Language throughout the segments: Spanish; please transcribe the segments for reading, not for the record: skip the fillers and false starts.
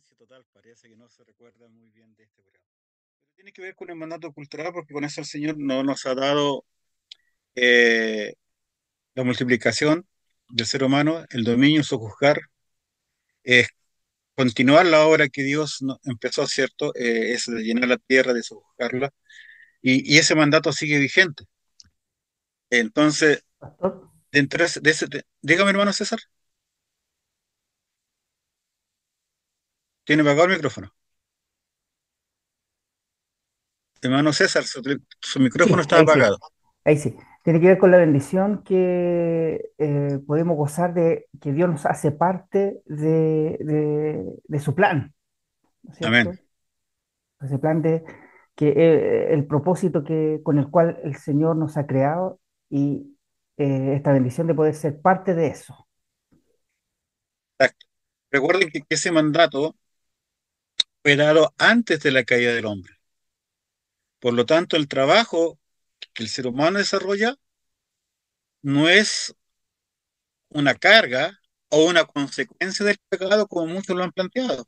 silencio total, parece que no se recuerda muy bien de este programa. Pero tiene que ver con el mandato cultural porque con eso el Señor no nos ha dado eh, la multiplicación del ser humano, el dominio, sojuzgar, es continuar la obra que Dios empezó, ¿cierto? Es de llenar la tierra, de sojuzgarla, y ese mandato sigue vigente. Entonces, Pastor. dígame, hermano César, tiene apagado el micrófono. Hermano César, su micrófono Sí, está ahí sí, apagado. ahí sí. Tiene que ver con la bendición que podemos gozar de que Dios nos hace parte de su plan, ¿no es Amén. cierto? Ese plan de que el propósito con el cual el Señor nos ha creado y esta bendición de poder ser parte de eso. Exacto. Recuerden que ese mandato fue dado antes de la caída del hombre. Por lo tanto, el trabajo que el ser humano desarrolla no es una carga o una consecuencia del pecado como muchos lo han planteado.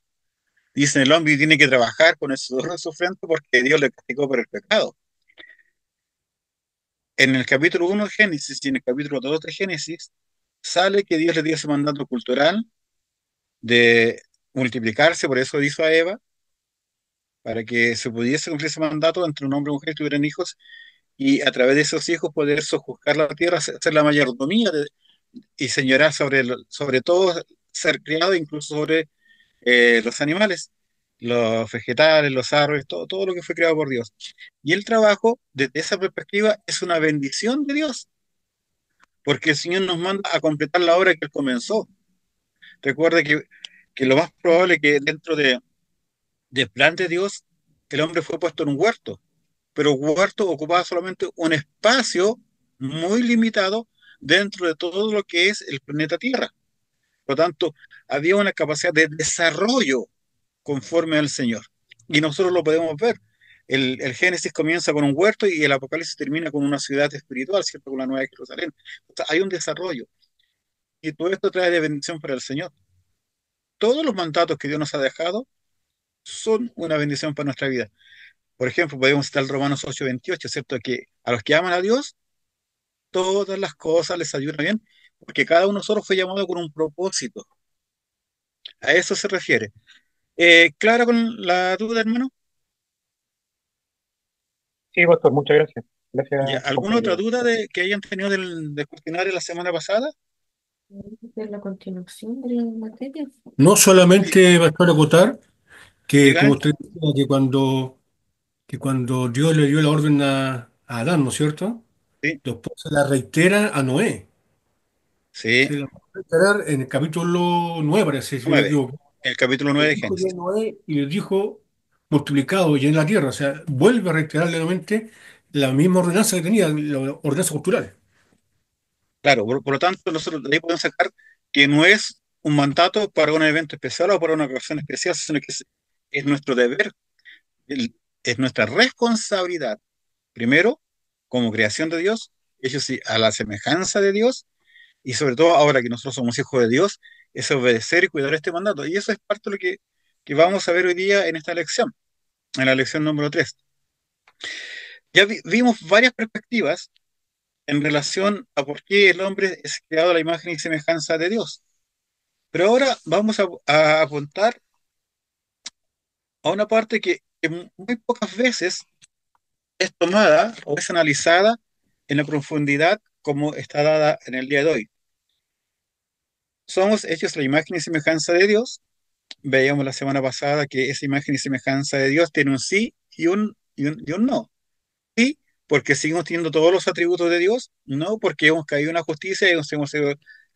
Dicen el hombre tiene que trabajar con el sudor de su frente porque Dios le castigó por el pecado. En el capítulo 1 de Génesis y en el capítulo 2 de Génesis sale que Dios le dio ese mandato cultural de multiplicarse, por eso hizo a Eva, para que se pudiese cumplir ese mandato entre un hombre y una mujer y tuvieran hijos, y a través de esos hijos poder sojuzgar la tierra, hacer la mayordomía y señorar sobre todo ser criado, incluso sobre los animales, los vegetales, los árboles, todo lo que fue creado por Dios. Y el trabajo, desde esa perspectiva, es una bendición de Dios, porque el Señor nos manda a completar la obra que Él comenzó. Recuerde que lo más probable es que dentro del plan de Dios, el hombre fue puesto en un huerto, pero huerto ocupaba solamente un espacio muy limitado dentro de todo lo que es el planeta Tierra. Por lo tanto, había una capacidad de desarrollo conforme al Señor. Y nosotros lo podemos ver. El Génesis comienza con un huerto y el Apocalipsis termina con una ciudad espiritual, ¿cierto? Con la Nueva Jerusalén. O sea, hay un desarrollo. Y todo esto trae de bendición para el Señor. Todos los mandatos que Dios nos ha dejado son una bendición para nuestra vida. Por ejemplo, podemos citar Romanos 8:28, ¿cierto? Que a los que aman a Dios, todas las cosas les ayudan bien, porque cada uno solo fue llamado con un propósito. A eso se refiere. ¿Clara con la duda, hermano? Sí, pastor, muchas gracias. ¿Ya? Gracias por ¿Alguna otra compartir. duda que hayan tenido del cuestionario la semana pasada? De la continuación de la materia. No Sí, solamente para acotar que, como dígame. usted decía, que cuando Dios le dio la orden a Adán, ¿no es cierto? Sí, Después se la reitera a Noé. Se sí, la va a reiterar en el capítulo 9 parece, si no me 9. equivoco. El capítulo Le 9 de dijo ya a Génesis. Noé y le dijo, multiplicado y en la tierra. O sea, vuelve a reiterarle nuevamente la misma ordenanza que tenía, la ordenanza cultural. Claro, por lo tanto, nosotros de ahí podemos sacar que no es un mandato para un evento especial o para una ocasión especial, sino que es nuestro deber, es nuestra responsabilidad. Primero, como creación de Dios, ellos sí, a la semejanza de Dios, y sobre todo ahora que nosotros somos hijos de Dios, es obedecer y cuidar este mandato. Y eso es parte de lo que vamos a ver hoy día en esta lección, en la lección número 3. Ya vimos varias perspectivas en relación a por qué el hombre es creado a la imagen y semejanza de Dios. Pero ahora vamos a apuntar a una parte que muy pocas veces es tomada o es analizada en la profundidad como está dada en el día de hoy. Somos hechos a la imagen y semejanza de Dios. Veíamos la semana pasada que esa imagen y semejanza de Dios tiene un sí y un no. Sí, porque seguimos teniendo todos los atributos de Dios, no porque hemos caído en la justicia y hemos sido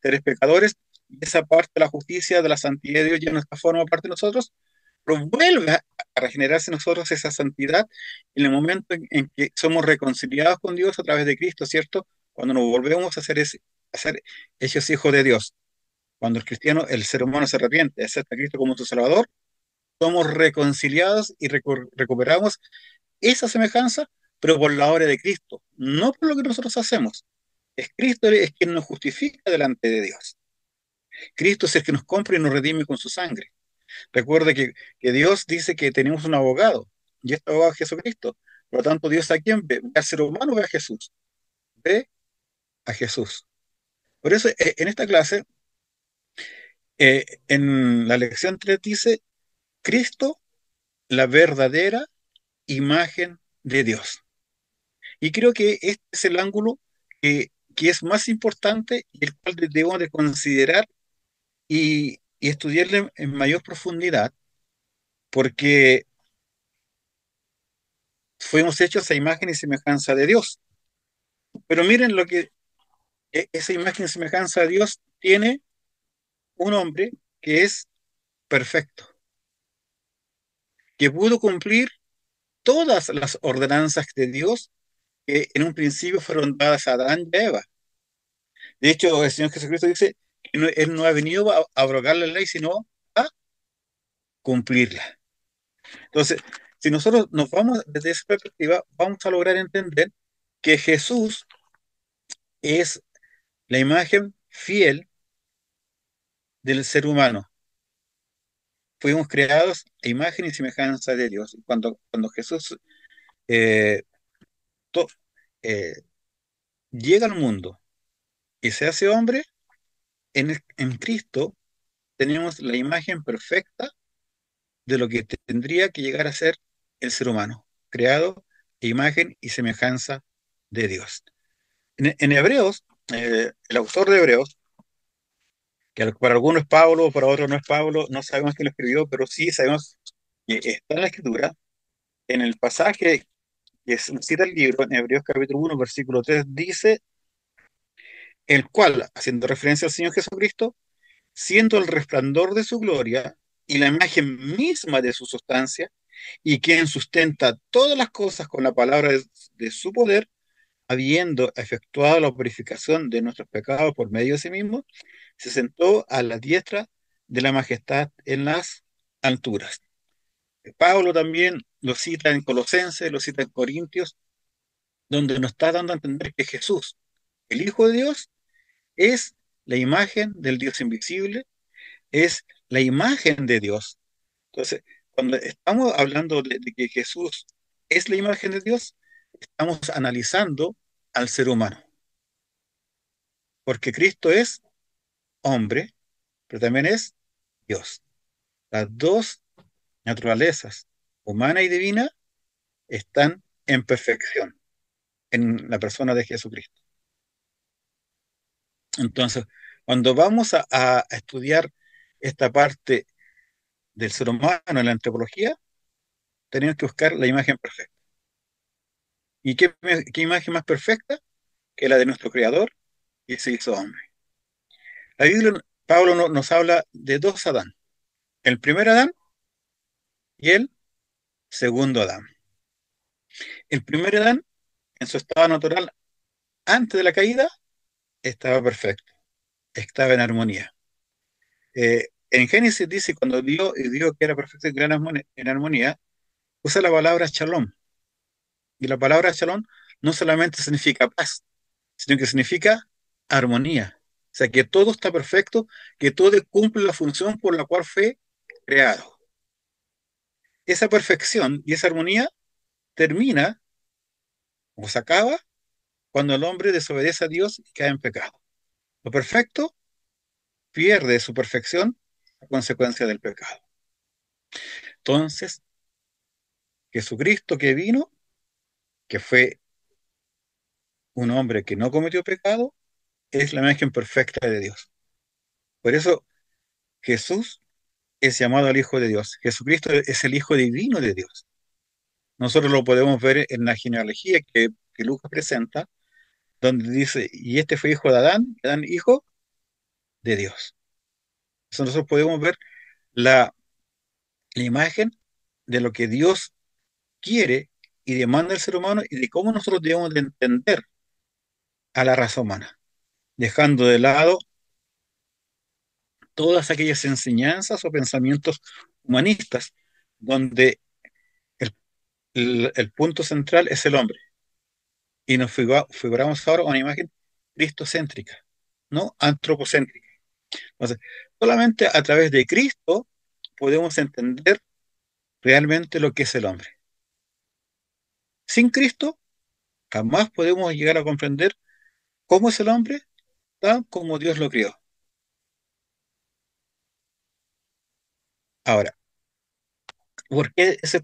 seres pecadores. Esa parte de la justicia, de la santidad de Dios ya no está forma parte de nosotros, pero vuelve a regenerarse en nosotros esa santidad en el momento en que somos reconciliados con Dios a través de Cristo, ¿cierto? Cuando nos volvemos a ser hechos hijos de Dios. Cuando el cristiano, el ser humano se arrepiente, acepta a Cristo como su Salvador, somos reconciliados y recuperamos esa semejanza, pero por la obra de Cristo, no por lo que nosotros hacemos. Es Cristo es quien nos justifica delante de Dios. Cristo es el que nos compra y nos redime con su sangre. Recuerde que Dios dice que tenemos un abogado, y este abogado es Jesucristo. Por lo tanto, Dios, ¿a quién ve? ¿Ve al ser humano o ve a Jesús? Ve a Jesús. Por eso, en esta clase, en la lección 3 dice, Cristo, la verdadera imagen de Dios. Y creo que este es el ángulo que es más importante y el cual debemos de considerar y estudiarle en mayor profundidad, porque fuimos hechos a imagen y semejanza de Dios. Pero miren lo que esa imagen y semejanza de Dios tiene un hombre que es perfecto, que pudo cumplir todas las ordenanzas de Dios que en un principio fueron dadas a Adán y a Eva. De hecho, el Señor Jesucristo dice que Él no ha venido a abrogar la ley, sino a cumplirla. Entonces, si nosotros nos vamos desde esa perspectiva, vamos a lograr entender que Jesús es la imagen fiel del ser humano. Fuimos creados a imagen y semejanza de Dios. Cuando Jesús eh, to- eh, llega al mundo y se hace hombre, en Cristo tenemos la imagen perfecta de lo que tendría que llegar a ser el ser humano, creado a imagen y semejanza de Dios. En Hebreos, el autor de Hebreos, que para algunos es Pablo, para otros no es Pablo, no sabemos quién lo escribió, pero sí sabemos que está en la escritura, en el pasaje que cita el libro, en Hebreos capítulo 1, versículo 3 dice, el cual, haciendo referencia al Señor Jesucristo, siendo el resplandor de su gloria y la imagen misma de su sustancia, y quien sustenta todas las cosas con la palabra de su poder, habiendo efectuado la purificación de nuestros pecados por medio de sí mismo, se sentó a la diestra de la majestad en las alturas. Pablo también lo cita en Colosenses, lo cita en Corintios, donde nos está dando a entender que Jesús, el Hijo de Dios, es la imagen del Dios invisible, es la imagen de Dios. Entonces, cuando estamos hablando de que Jesús es la imagen de Dios, estamos analizando al ser humano, porque Cristo es hombre, pero también es Dios. Las dos naturalezas, humana y divina, están en perfección en la persona de Jesucristo. Entonces, cuando vamos a estudiar esta parte del ser humano en la antropología, tenemos que buscar la imagen perfecta. ¿Y qué imagen más perfecta que la de nuestro Creador, que se hizo hombre? La Biblia, Pablo nos habla de dos Adán, el primer Adán y el segundo Adán. El primer Adán, en su estado natural, antes de la caída, estaba perfecto, estaba en armonía. En Génesis dice, cuando Dios dijo que era perfecto y que era en armonía, usa la palabra shalom. Y la palabra shalom no solamente significa paz, sino que significa armonía. O sea, que todo está perfecto, que todo cumple la función por la cual fue creado. Esa perfección y esa armonía termina o se acaba cuando el hombre desobedece a Dios y cae en pecado. Lo perfecto pierde su perfección a consecuencia del pecado. Entonces, Jesucristo que vino, que fue un hombre que no cometió pecado, es la imagen perfecta de Dios. Por eso Jesús es llamado el Hijo de Dios. Jesucristo es el Hijo divino de Dios. Nosotros lo podemos ver en la genealogía que Lucas presenta, donde dice, y este fue hijo de Adán, y Adán hijo de Dios. Entonces nosotros podemos ver la imagen de lo que Dios quiere y demanda del ser humano y de cómo nosotros debemos de entender a la raza humana, dejando de lado todas aquellas enseñanzas o pensamientos humanistas, donde el, el punto central es el hombre. Y nos figuramos ahora una imagen cristocéntrica, no antropocéntrica. Entonces, solamente a través de Cristo podemos entender realmente lo que es el hombre. Sin Cristo, jamás podemos llegar a comprender cómo es el hombre tal como Dios lo crió. Ahora, ¿por qué es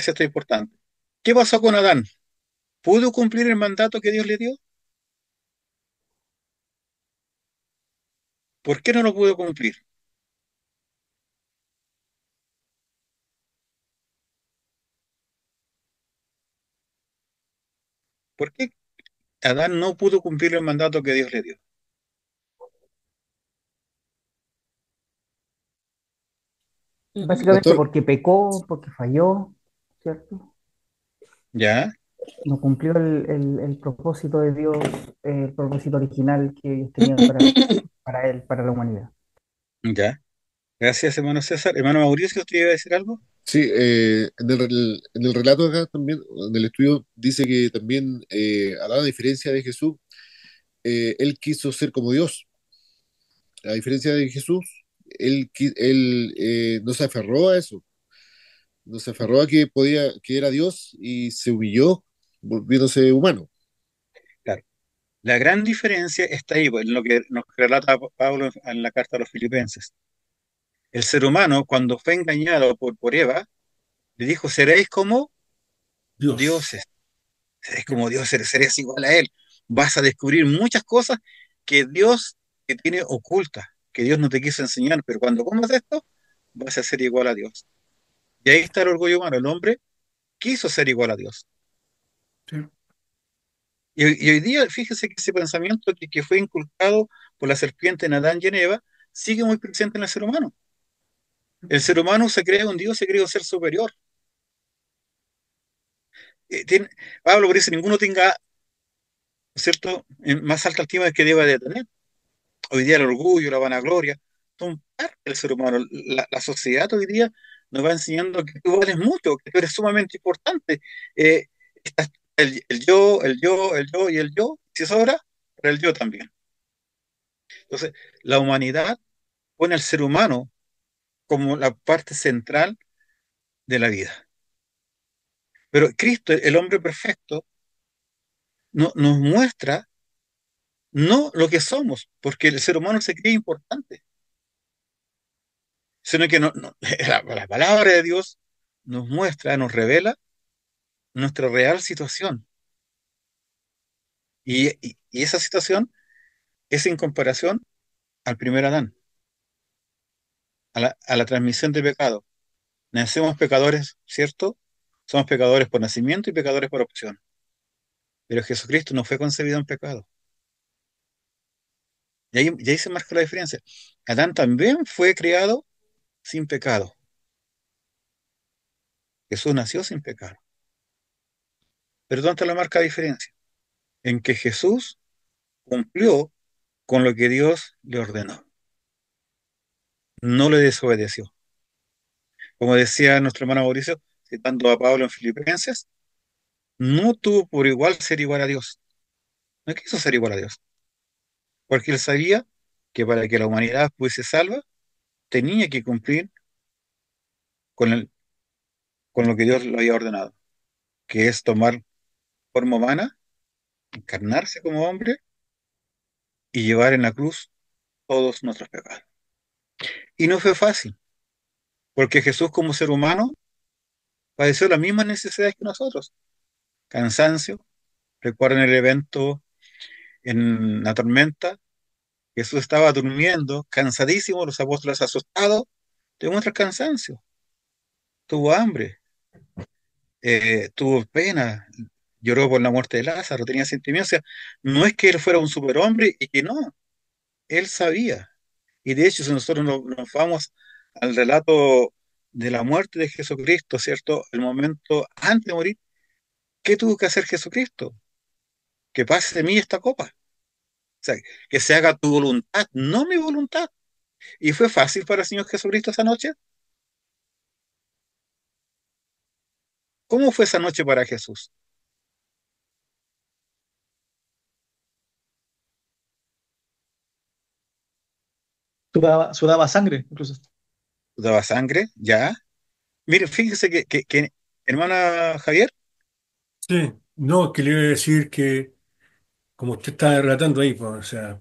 esto importante? ¿Qué pasó con Adán? ¿Pudo cumplir el mandato que Dios le dio? ¿Por qué no lo pudo cumplir? ¿Por qué Adán no pudo cumplir el mandato que Dios le dio? Básicamente Pastor, porque pecó, porque falló, ¿cierto? ¿Ya? No cumplió el propósito de Dios, el propósito original que Dios tenía para él, para la humanidad. ¿Ya? Gracias, hermano César. Hermano Mauricio, ¿usted iba a decir algo? sí, en el relato acá también, en el estudio, dice que también, a la diferencia de Jesús, él quiso ser como Dios. A diferencia de Jesús, él no se aferró a eso, no se aferró a que podía, que era Dios y se humilló volviéndose humano. Claro. La gran diferencia está ahí, pues, en lo que nos relata Pablo en la carta a los Filipenses. El ser humano, cuando fue engañado por Eva, le dijo, seréis como Dios. dioses, seréis como Dios, seréis igual a Él. Vas a descubrir muchas cosas que Dios te tiene ocultas, que Dios no te quiso enseñar, pero cuando comas esto, vas a ser igual a Dios. Y ahí está el orgullo humano. El hombre quiso ser igual a Dios. Sí. Y hoy día, fíjese que ese pensamiento que fue inculcado por la serpiente en Adán y en Eva sigue muy presente en el ser humano. El ser humano se cree un Dios, se cree un ser superior. Tiene, Pablo dice, ninguno tenga, ¿cierto?, más alta estima que deba de tener. Hoy día el orgullo, la vanagloria, son parte del ser humano. La sociedad hoy día nos va enseñando que tú vales mucho, que tú eres sumamente importante. Eh, está el yo y el yo, si sobra, para el yo también. Entonces, la humanidad pone al ser humano como la parte central de la vida. Pero Cristo, el hombre perfecto, no, nos muestra no lo que somos, porque el ser humano se cree importante, sino que la palabra de Dios nos muestra, nos revela nuestra real situación. Y esa situación es en comparación al primer Adán, a la transmisión de pecado. Nacemos pecadores, ¿cierto? Somos pecadores por nacimiento y pecadores por opción. Pero Jesucristo no fue concebido en pecado. Y ahí se marca la diferencia. Adán también fue criado sin pecado. Jesús nació sin pecado. Pero ¿dónde está la marca de diferencia? En que Jesús cumplió con lo que Dios le ordenó. No le desobedeció. Como decía nuestro hermano Mauricio, citando a Pablo en Filipenses, no tuvo por igual ser igual a Dios. No quiso ser igual a Dios. Porque él sabía que para que la humanidad fuese salva, tenía que cumplir con, con lo que Dios le había ordenado, que es tomar forma humana, encarnarse como hombre y llevar en la cruz todos nuestros pecados. Y no fue fácil, porque Jesús como ser humano padeció las mismas necesidades que nosotros. Cansancio, recuerden el evento en la tormenta, Jesús estaba durmiendo, cansadísimo, los apóstoles asustados, demuestra cansancio, tuvo hambre, tuvo pena, lloró por la muerte de Lázaro, tenía sentimientos. O sea, no es que él fuera un superhombre y que no, él sabía. Y de hecho, si nosotros nos vamos al relato de la muerte de Jesucristo, ¿cierto? El momento antes de morir, ¿qué tuvo que hacer Jesucristo? Que pase de mí esta copa. O sea, que se haga tu voluntad, no mi voluntad. ¿Y fue fácil para el Señor Jesucristo esa noche? ¿Cómo fue esa noche para Jesús? Sudaba sangre, incluso. daba sangre, ya. Mire, fíjese que hermana Javier, Sí, no, que le iba a decir que, como usted estaba relatando ahí, pues, o sea,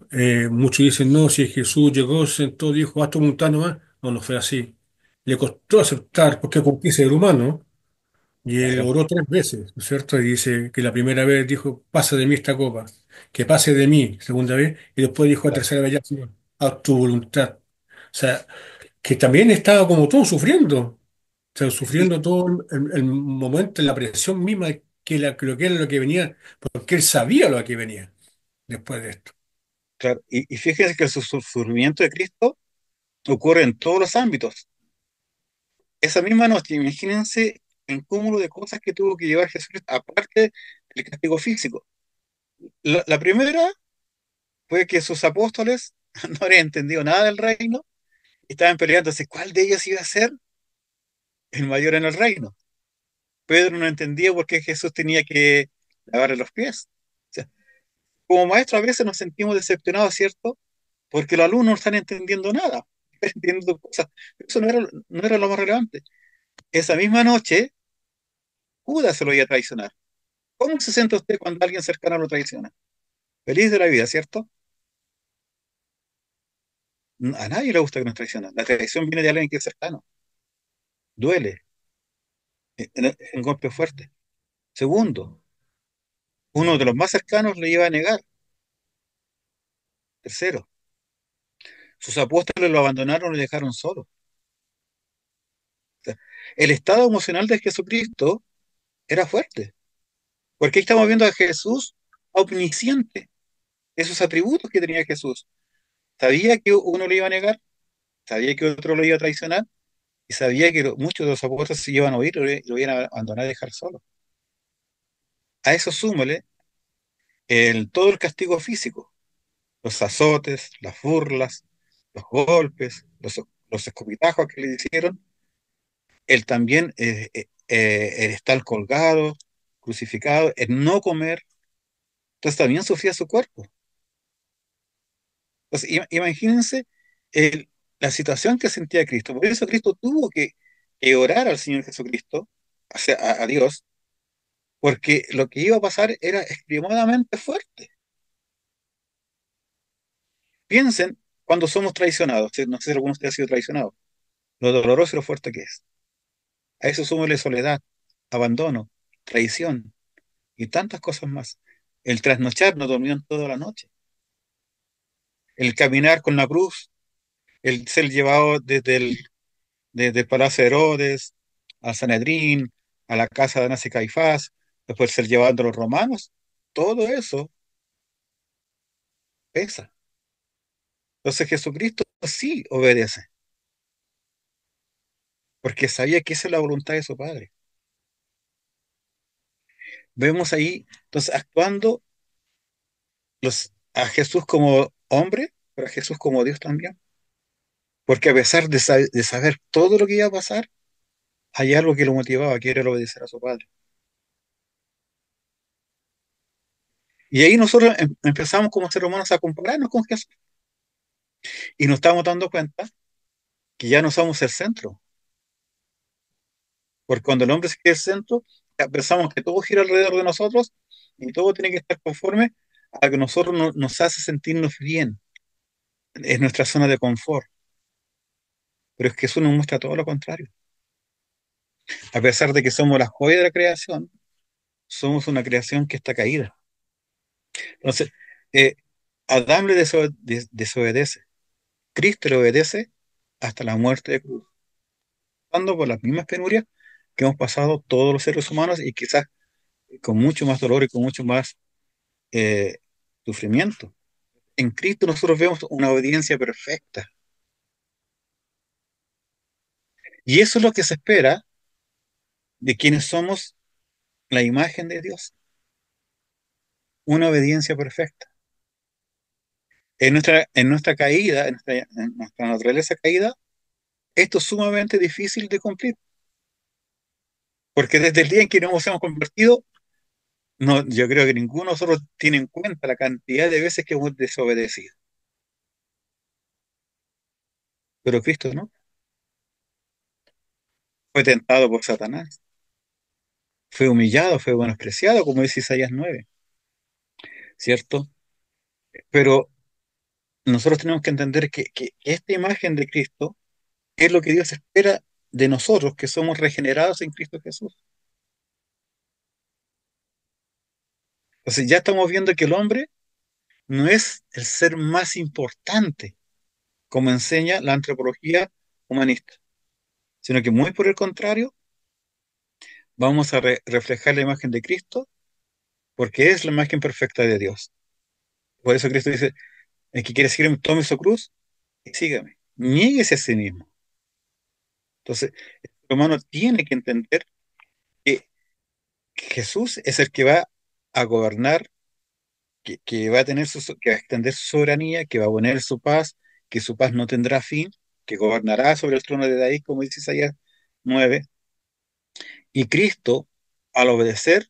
muchos dicen, no, si Jesús llegó, sentó, dijo, haz tu voluntad nomás. No, no fue así. Le costó aceptar, porque es ser humano, y él claro, oró 3 veces, ¿no es cierto? Y dice que la primera vez dijo, pasa de mí esta copa, que pase de mí, segunda vez, y después dijo la claro. tercera vez, ya, Señor, haz tu voluntad. O sea, que también estaba como todo sufriendo, o sea, Y, sufriendo todo el momento, la presión misma de que lo que era lo que venía, porque él sabía lo que venía después de esto. claro, y fíjese que el sufrimiento de Cristo ocurre en todos los ámbitos. Esa misma noche, imagínense el cúmulo de cosas que tuvo que llevar Jesús, aparte del castigo físico. La primera fue que sus apóstoles no habían entendido nada del reino, estaban peleándose cuál de ellos iba a ser el mayor en el reino. Pedro no entendía por qué Jesús tenía que lavarle los pies. O sea, como maestros a veces nos sentimos decepcionados, ¿cierto? Porque los alumnos no están entendiendo nada, están entendiendo cosas. Eso no era lo más relevante. Esa misma noche, Judas se lo iba a traicionar. ¿Cómo se siente usted cuando alguien cercano lo traiciona? Feliz de la vida, ¿cierto? A nadie le gusta que nos traicionen. La traición viene de alguien que es cercano. Duele, es un golpe fuerte. Segundo, uno de los más cercanos le iba a negar. Tercero, sus apóstoles lo abandonaron y dejaron solo. O sea, el estado emocional de Jesucristo era fuerte, porque ahí estamos viendo a Jesús omnisciente, esos atributos que tenía Jesús. Sabía que uno le iba a negar, sabía que otro lo iba a traicionar, y sabía que muchos de los apóstoles se iban a oír, lo iban a abandonar y dejar solo. A eso súmale todo el castigo físico, los azotes, las burlas, los golpes, los escopitajos que le hicieron, el también el estar colgado, crucificado, el no comer, entonces también sufría su cuerpo. Entonces, imagínense el- la situación que sentía Cristo. Por eso Cristo tuvo que orar al Señor Jesucristo, a Dios, porque lo que iba a pasar era extremadamente fuerte. Piensen cuando somos traicionados, no sé si alguno de ustedes ha sido traicionado, lo doloroso y lo fuerte que es. A eso súmele soledad, abandono, traición y tantas cosas más. El trasnochar, no dormían toda la noche. El caminar con la cruz, el ser llevado desde el Palacio de Herodes al Sanedrín, a la casa de Anás y Caifás, después ser llevado a los romanos, todo eso pesa. Entonces Jesucristo sí obedece, porque sabía que esa es la voluntad de su Padre. Vemos ahí, entonces, actuando a Jesús como hombre, pero a Jesús como Dios también. Porque a pesar de saber todo lo que iba a pasar, hay algo que lo motivaba, que era el obedecer a su Padre. Y ahí nosotros empezamos como seres humanos a compararnos con Jesús. Y nos estamos dando cuenta que ya no somos el centro. Porque cuando el hombre se queda el centro, ya pensamos que todo gira alrededor de nosotros y todo tiene que estar conforme a que nosotros nos hace sentirnos bien. Es nuestra zona de confort. Pero es que eso nos muestra todo lo contrario. A pesar de que somos la joya de la creación, somos una creación que está caída. Entonces, eh, Adán le desobedece, Cristo le obedece hasta la muerte de cruz, pasando por las mismas penurias que hemos pasado todos los seres humanos y quizás con mucho más dolor y con mucho más eh, sufrimiento. En Cristo nosotros vemos una obediencia perfecta. Y eso es lo que se espera de quienes somos la imagen de Dios, una obediencia perfecta. En nuestra caída, en nuestra naturaleza caída, esto es sumamente difícil de cumplir, porque desde el día en que nos hemos convertido, no, yo creo que ninguno de nosotros tiene en cuenta la cantidad de veces que hemos desobedecido. Pero Cristo no. fue tentado por Satanás, fue humillado, fue menospreciado, como dice Isaías 9, ¿cierto? Pero nosotros tenemos que entender que esta imagen de Cristo es lo que Dios espera de nosotros, que somos regenerados en Cristo Jesús. Entonces ya estamos viendo que el hombre no es el ser más importante, como enseña la antropología humanista, sino que muy por el contrario, vamos a reflejar la imagen de Cristo porque es la imagen perfecta de Dios. Por eso Cristo dice, el que quiere seguirme, tome su cruz y sígame. Niéguese a sí mismo. Entonces, el ser humano tiene que entender que Jesús es el que va a gobernar, que va a tener que va a extender su soberanía, que va a poner su paz, que su paz no tendrá fin, que gobernará sobre el trono de David, como dice Isaías 9. Y Cristo, al obedecer,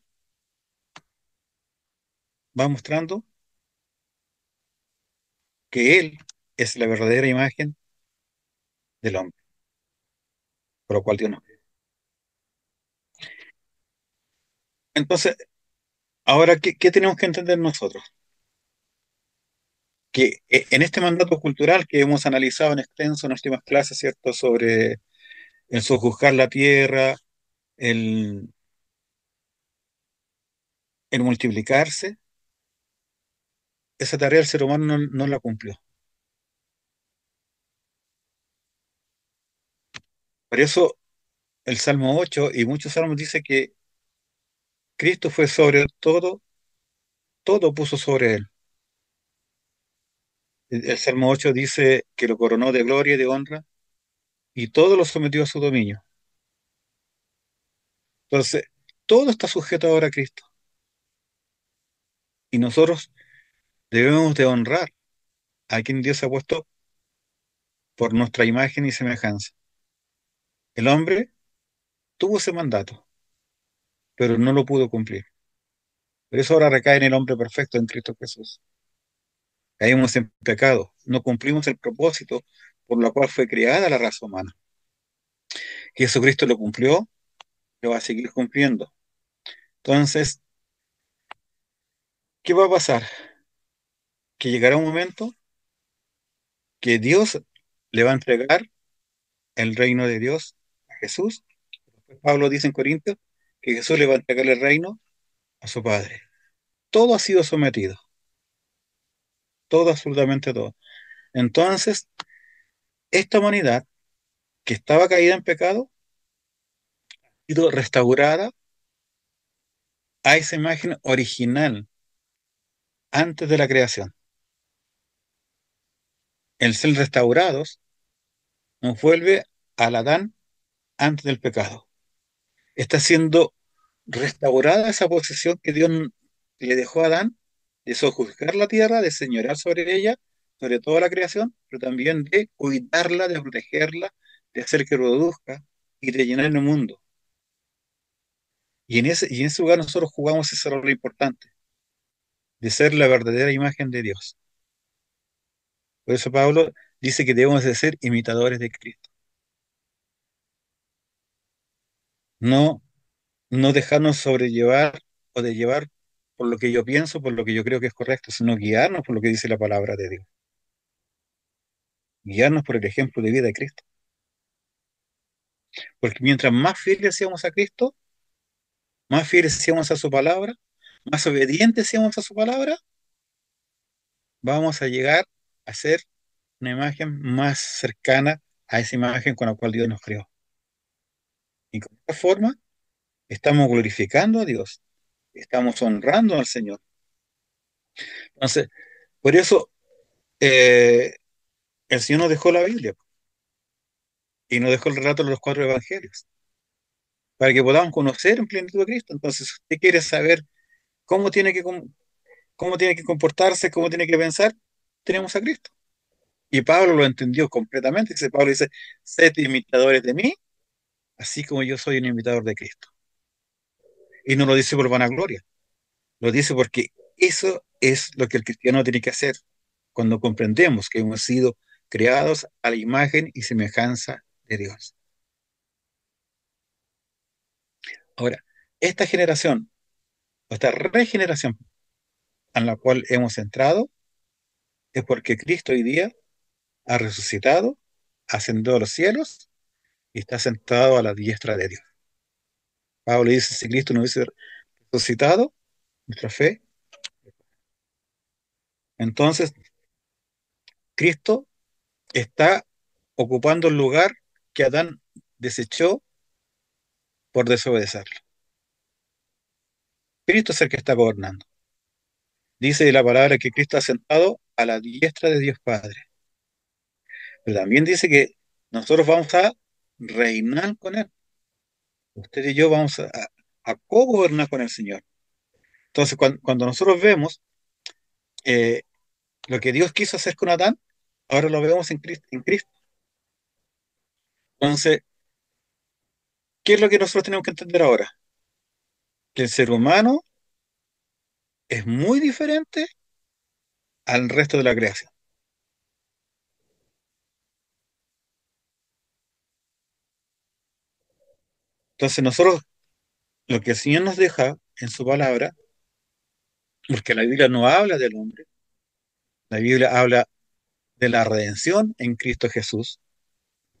va mostrando que Él es la verdadera imagen del hombre, por lo cual Dios nos creó. Entonces, ahora, ¿qué tenemos que entender nosotros? Que en este mandato cultural que hemos analizado en extenso en las últimas clases, ¿cierto? Sobre el sojuzgar la tierra, el, el multiplicarse, esa tarea el ser humano no la cumplió. Por eso el Salmo 8 y muchos salmos dice que Cristo fue sobre todo, todo puso sobre él. El Salmo 8 dice que lo coronó de gloria y de honra y todo lo sometió a su dominio. Entonces, todo está sujeto ahora a Cristo y nosotros debemos de honrar a quien Dios ha puesto por nuestra imagen y semejanza. El hombre tuvo ese mandato, pero no lo pudo cumplir. Por eso ahora recae en el hombre perfecto, en Cristo Jesús. Caímos en pecado, no cumplimos el propósito por lo cual fue creada la raza humana. Jesucristo lo cumplió, lo va a seguir cumpliendo. Entonces, ¿qué va a pasar? Que llegará un momento que Dios le va a entregar el reino de Dios a Jesús. Pablo dice en Corintios que Jesús le va a entregar el reino a su Padre. Todo ha sido sometido, todo, absolutamente todo. Entonces, esta humanidad que estaba caída en pecado, ha sido restaurada a esa imagen original antes de la creación. El ser restaurados nos vuelve al Adán antes del pecado. Está siendo restaurada esa posesión que Dios le dejó a Adán de sojuzgar la tierra, de señorear sobre ella, sobre toda la creación, pero también de cuidarla, de protegerla, de hacer que produzca y de llenar el mundo. Y en ese lugar nosotros jugamos ese rol importante, de ser la verdadera imagen de Dios. Por eso Pablo dice que debemos de ser imitadores de Cristo. No, no dejarnos sobrellevar o de llevar por lo que yo pienso, por lo que yo creo que es correcto, sino guiarnos por lo que dice la palabra de Dios. Guiarnos por el ejemplo de vida de Cristo. Porque mientras más fieles seamos a Cristo, más fieles seamos a su palabra, más obedientes seamos a su palabra, vamos a llegar a ser una imagen más cercana a esa imagen con la cual Dios nos creó. Y con esta forma estamos glorificando a Dios, estamos honrando al Señor. Entonces, por eso eh, el Señor nos dejó la Biblia y nos dejó el relato de los cuatro evangelios, para que podamos conocer en plenitud a Cristo. Entonces, si usted quiere saber cómo tiene cómo tiene que comportarse, cómo tiene que pensar, tenemos a Cristo. Y Pablo lo entendió completamente. Pablo dice, sed imitadores de mí, así como yo soy un imitador de Cristo. Y no lo dice por vanagloria, lo dice porque eso es lo que el cristiano tiene que hacer cuando comprendemos que hemos sido creados a la imagen y semejanza de Dios. Ahora, esta generación, esta regeneración a la cual hemos entrado, es porque Cristo hoy día ha resucitado, ascendió a los cielos y está sentado a la diestra de Dios. Pablo dice, si Cristo no hubiese resucitado, nuestra fe. Entonces, Cristo está ocupando el lugar que Adán desechó por desobedecerlo. Cristo es el que está gobernando. Dice la palabra que Cristo ha sentado a la diestra de Dios Padre. Pero también dice que nosotros vamos a reinar con Él. Usted y yo vamos a co-gobernar con el Señor. Entonces, cuando nosotros vemos eh, lo que Dios quiso hacer con Adán, ahora lo vemos en Cristo, en Cristo. Entonces, ¿qué es lo que nosotros tenemos que entender ahora? Que el ser humano es muy diferente al resto de la creación. Entonces, nosotros, lo que el Señor nos deja en su palabra, porque la Biblia no habla del hombre, la Biblia habla de la redención en Cristo Jesús.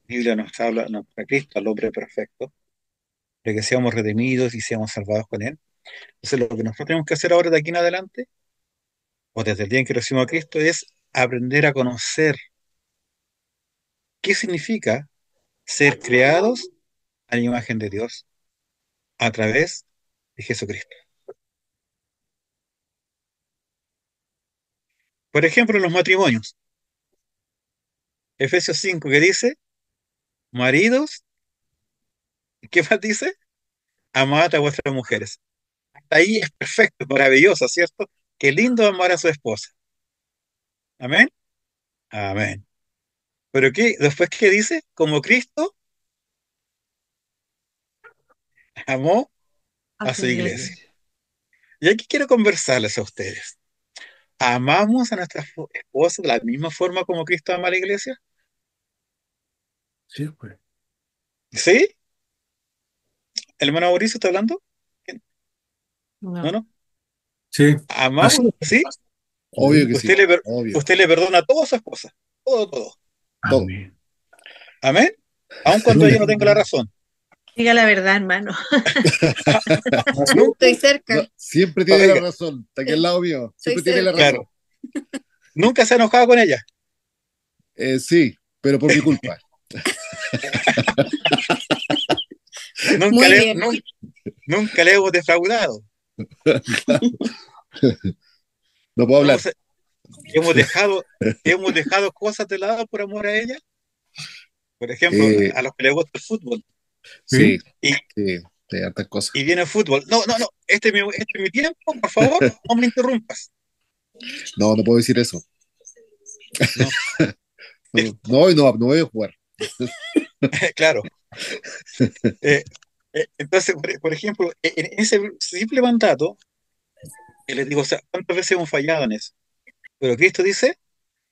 La Biblia nos habla, nos muestra a Cristo, al hombre perfecto, de que seamos redimidos y seamos salvados con Él. Entonces, lo que nosotros tenemos que hacer ahora de aquí en adelante, o desde el día en que recibimos a Cristo, es aprender a conocer qué significa ser creados a la imagen de Dios a través de Jesucristo. Por ejemplo, en los matrimonios, Efesios 5, que dice, maridos, ¿qué más dice? Amad a vuestras mujeres. Hasta ahí es perfecto, maravilloso, ¿cierto? Qué lindo amar a su esposa. Amén. Amén. Pero ¿qué? Después, ¿qué dice? Como Cristo amó A a su su iglesia. iglesia. Y aquí quiero conversarles a ustedes. ¿Amamos a nuestras esposas de la misma forma como Cristo ama a la iglesia? Sí, pues. ¿Sí? ¿El hermano Mauricio está hablando? ¿No, No. no? Sí, así ¿Amamos? es. ¿Sí? Obvio que sí, ¿Usted le, obvio, usted le perdona todo a su esposa? Todo, todo. todo. Amén. ¿Amén? Aun cuando ella no tenga la razón. Diga la verdad, hermano. Nunca, Estoy cerca. No, siempre tiene la oiga, razón, está aquí al lado mío, Estoy siempre tiene la cerca. razón. claro, nunca se ha enojado con ella. Sí, pero por mi culpa. Nunca Muy le, bien. nunca le hemos defraudado. No puedo No, hablar. se- hemos dejado cosas de lado por amor a ella. Por ejemplo, Eh, a los que les gusta el fútbol. sí, Sí, Y, sí, de hartas cosas. y viene el fútbol. No, no, no, este es mi tiempo, por favor, no me interrumpas. No, no puedo decir eso. No, No, no, no voy a jugar. claro. Eh, entonces, por ejemplo, en ese simple mandato, les digo, o sea, ¿cuántas veces hemos fallado en eso? Pero Cristo dice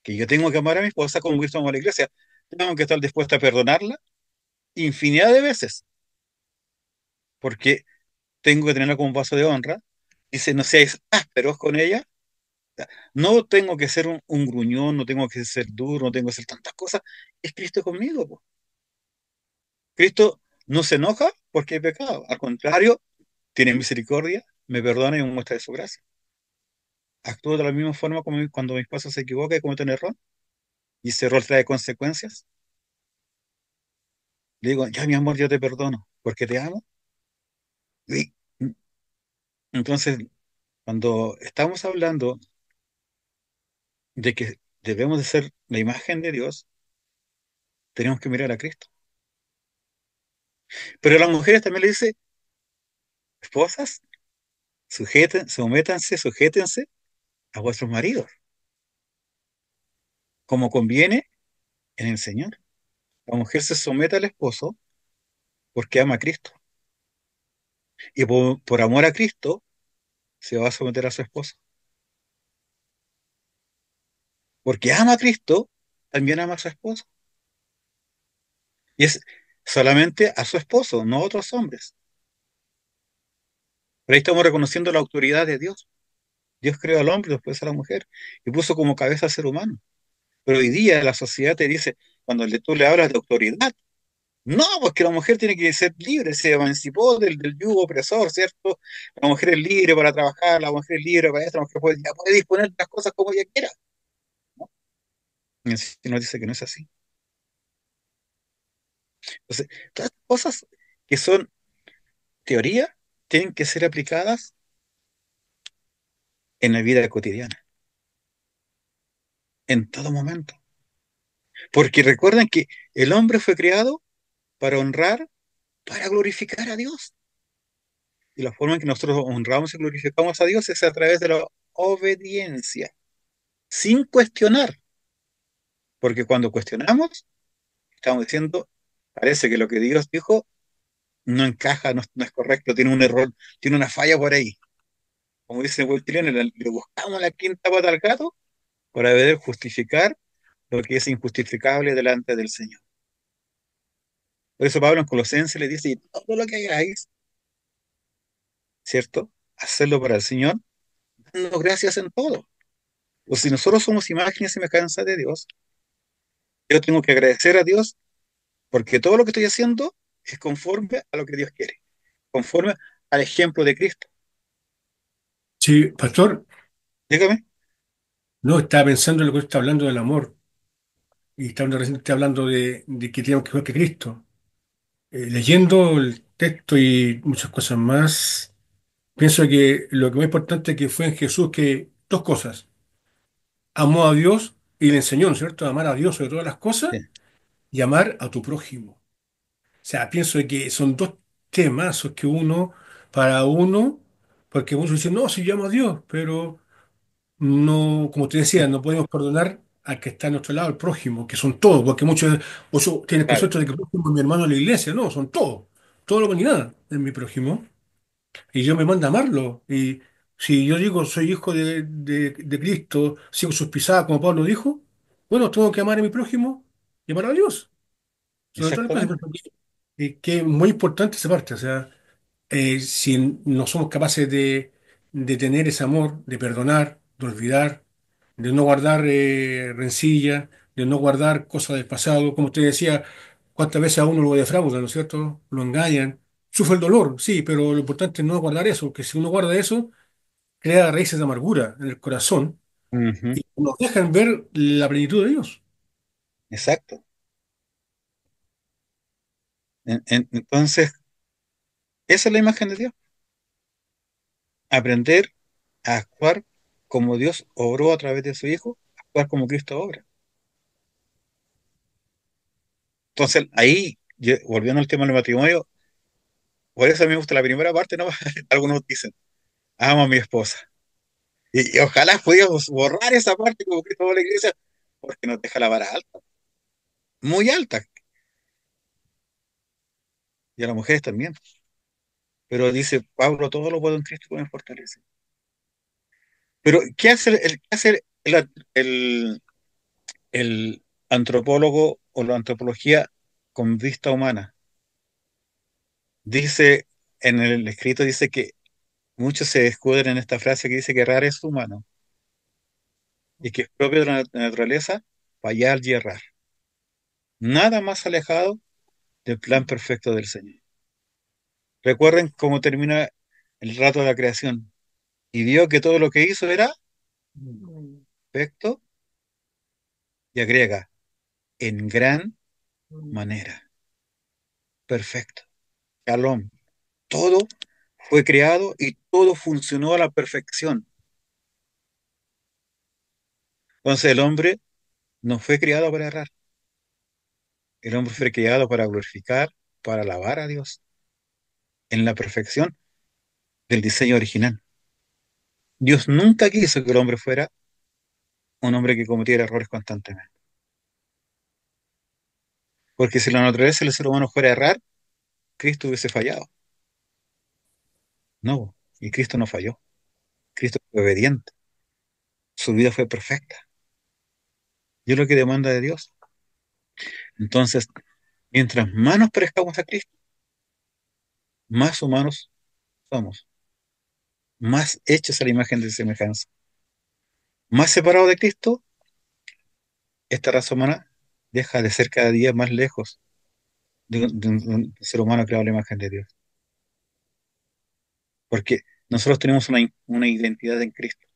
que yo tengo que amar a mi esposa como Cristo amó a la iglesia. Tengo que estar dispuesto a perdonarla infinidad de veces, porque tengo que tenerla como un vaso de honra. Dice, no seáis ásperos con ella. No tengo que ser un gruñón, no tengo que ser duro, no tengo que ser tantas cosas. Es Cristo conmigo, po. Cristo no se enoja porque hay pecado. Al contrario, tiene misericordia, me perdona y me muestra de su gracia. Actúo de la misma forma como cuando mi esposa se equivoca y comete un error, y ese error trae consecuencias. Le digo, ya mi amor, yo te perdono, porque te amo. Y entonces, cuando estamos hablando de que debemos de ser la imagen de Dios, tenemos que mirar a Cristo. Pero a las mujeres también le dice, esposas, sujétense a vuestros maridos, como conviene en el Señor. La mujer se somete al esposo porque ama a Cristo. Y por amor a Cristo se va a someter a su esposo. Porque ama a Cristo, también ama a su esposo. Y es solamente a su esposo, no a otros hombres. Pero ahí estamos reconociendo la autoridad de Dios. Dios creó al hombre, después a la mujer, y puso como cabeza al ser humano. Pero hoy día la sociedad te dice, cuando tú le hablas de autoridad, no, pues que la mujer tiene que ser libre, se emancipó del yugo opresor, ¿cierto? La mujer es libre para trabajar, la mujer es libre para esto, la mujer puede, ya puede disponer de las cosas como ella quiera. ¿No? Y así nos dice que no es así. Entonces, todas estas cosas que son teoría tienen que ser aplicadas en la vida cotidiana, en todo momento. Porque recuerden que el hombre fue creado para honrar, para glorificar a Dios. Y la forma en que nosotros honramos y glorificamos a Dios es a través de la obediencia, sin cuestionar. Porque cuando cuestionamos, estamos diciendo, parece que lo que Dios dijo no encaja, no es correcto, tiene un error, tiene una falla por ahí. Como dice el buen chileno, le buscamos la quinta pata al gato para poder justificar lo que es injustificable delante del Señor. Por eso Pablo en Colosenses le dice, y todo lo que hagáis, ¿cierto? Hacerlo para el Señor, dando gracias en todo. O si nosotros somos imágenes y semejanza de Dios, yo tengo que agradecer a Dios porque todo lo que estoy haciendo es conforme a lo que Dios quiere, conforme al ejemplo de Cristo. Sí, pastor, Dígame. no, estaba pensando en lo que usted está hablando del amor y recién está hablando de que tenemos que ver que Cristo. Leyendo el texto y muchas cosas más, pienso que lo que más importante que fue en Jesús que dos cosas. Amó a Dios y le enseñó, ¿no es cierto?, a amar a Dios sobre todas las cosas Sí, y amar a tu prójimo. O sea, pienso que son dos temas que para uno, porque muchos dicen, no, si yo amo a Dios, pero no, como te decía, no podemos perdonar al que está a nuestro lado, al prójimo, que son todos, porque muchos tienen el claro, concepto de que el prójimo es mi hermano de la iglesia, no, son todos, toda la humanidad es mi prójimo, y Dios me manda a amarlo, y si yo digo soy hijo de Cristo, sigo sus pisadas, como Pablo dijo, bueno, tengo que amar a mi prójimo y amar a Dios, sobre todo las cosas, exactamente. que es muy importante esa parte, o sea, si no somos capaces de tener ese amor, de perdonar, de olvidar, de no guardar rencilla, de no guardar cosas del pasado, como usted decía, cuántas veces a uno lo defraudan, ¿no es cierto? Lo engañan, sufre el dolor, sí, pero lo importante es no guardar eso, porque si uno guarda eso, crea raíces de amargura en el corazón Ujú, y nos dejan ver la plenitud de Dios. exacto. Entonces, esa es la imagen de Dios. Aprender a actuar como Dios obró a través de su Hijo, actuar como Cristo obra. Entonces, ahí, volviendo al tema del matrimonio, por eso a mí me gusta la primera parte, ¿no? Algunos dicen, amo a mi esposa. Y ojalá pudiéramos borrar esa parte como Cristo obra la iglesia, porque nos deja la vara alta, muy alta, y a las mujeres también. Pero dice Pablo, todo lo puedo en Cristo que me fortalece. Pero, qué hace el antropólogo o la antropología con vista humana? Dice, en el escrito dice que muchos se escuden en esta frase que dice que errar es humano y que es propio de la naturaleza fallar y errar. Nada más alejado del plan perfecto del Señor. Recuerden cómo termina el rato de la creación. Y vio que todo lo que hizo era perfecto y agrega, en gran manera. Perfecto. Shalom. Todo fue creado y todo funcionó a la perfección. Entonces el hombre no fue creado para errar. El hombre fue creado para glorificar, para alabar a Dios en la perfección del diseño original. Dios nunca quiso que el hombre fuera un hombre que cometiera errores constantemente. Porque si la naturaleza del ser humano fuera a errar, Cristo hubiese fallado. No, y Cristo no falló. Cristo fue obediente. Su vida fue perfecta. Y es lo que demanda de Dios. Entonces, mientras más nos parezcamos a Cristo, más humanos somos. más hechos a la imagen de semejanza, más separados de Cristo, esta raza humana deja de ser cada día más lejos de un ser humano creado a la imagen de Dios. Porque nosotros tenemos una identidad en Cristo.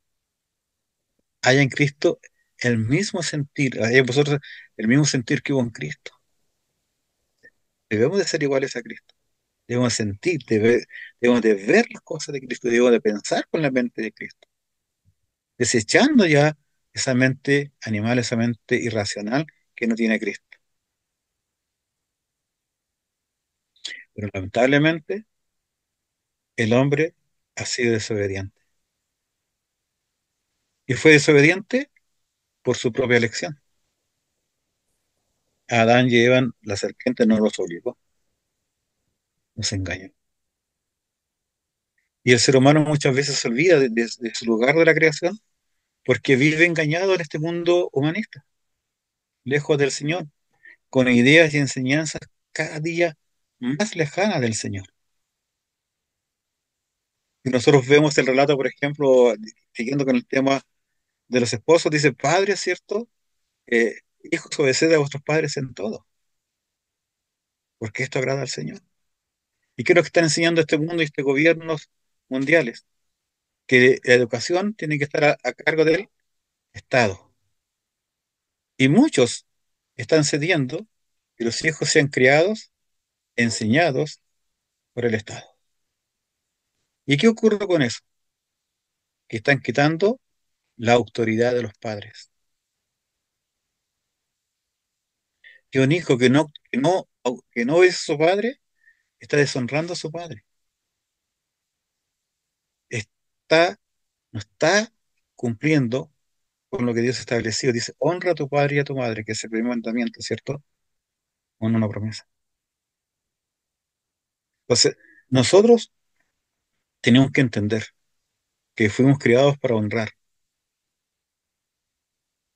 Hay en Cristo el mismo sentir, hay en vosotros el mismo sentir que hubo en Cristo. Debemos de ser iguales a Cristo. Debemos sentir, debemos de ver las cosas de Cristo, debemos de pensar con la mente de Cristo, desechando ya esa mente animal, esa mente irracional que no tiene Cristo. Pero lamentablemente el hombre ha sido desobediente. Y fue desobediente por su propia elección. A Adán y Eva, la serpiente no los obligó, nos engañó. Y el ser humano muchas veces se olvida de su lugar de la creación porque vive engañado en este mundo humanista, lejos del Señor, con ideas y enseñanzas cada día más lejanas del Señor. Y nosotros vemos el relato, por ejemplo, siguiendo con el tema de los esposos, dice, padres, ¿cierto? Hijos, obedeced a vuestros padres en todo, porque esto agrada al Señor. ¿Y qué es lo que están enseñando este mundo y este gobiernos mundiales? Que la educación tiene que estar a cargo del Estado. Y muchos están cediendo que los hijos sean criados, enseñados por el Estado. ¿Y qué ocurre con eso? Que están quitando la autoridad de los padres. Que un hijo que no es su padre está deshonrando a su padre. Está, no está cumpliendo con lo que Dios estableció. Dice, honra a tu padre y a tu madre, que es el primer mandamiento, ¿cierto? O no una promesa. Entonces, nosotros tenemos que entender que fuimos creados para honrar,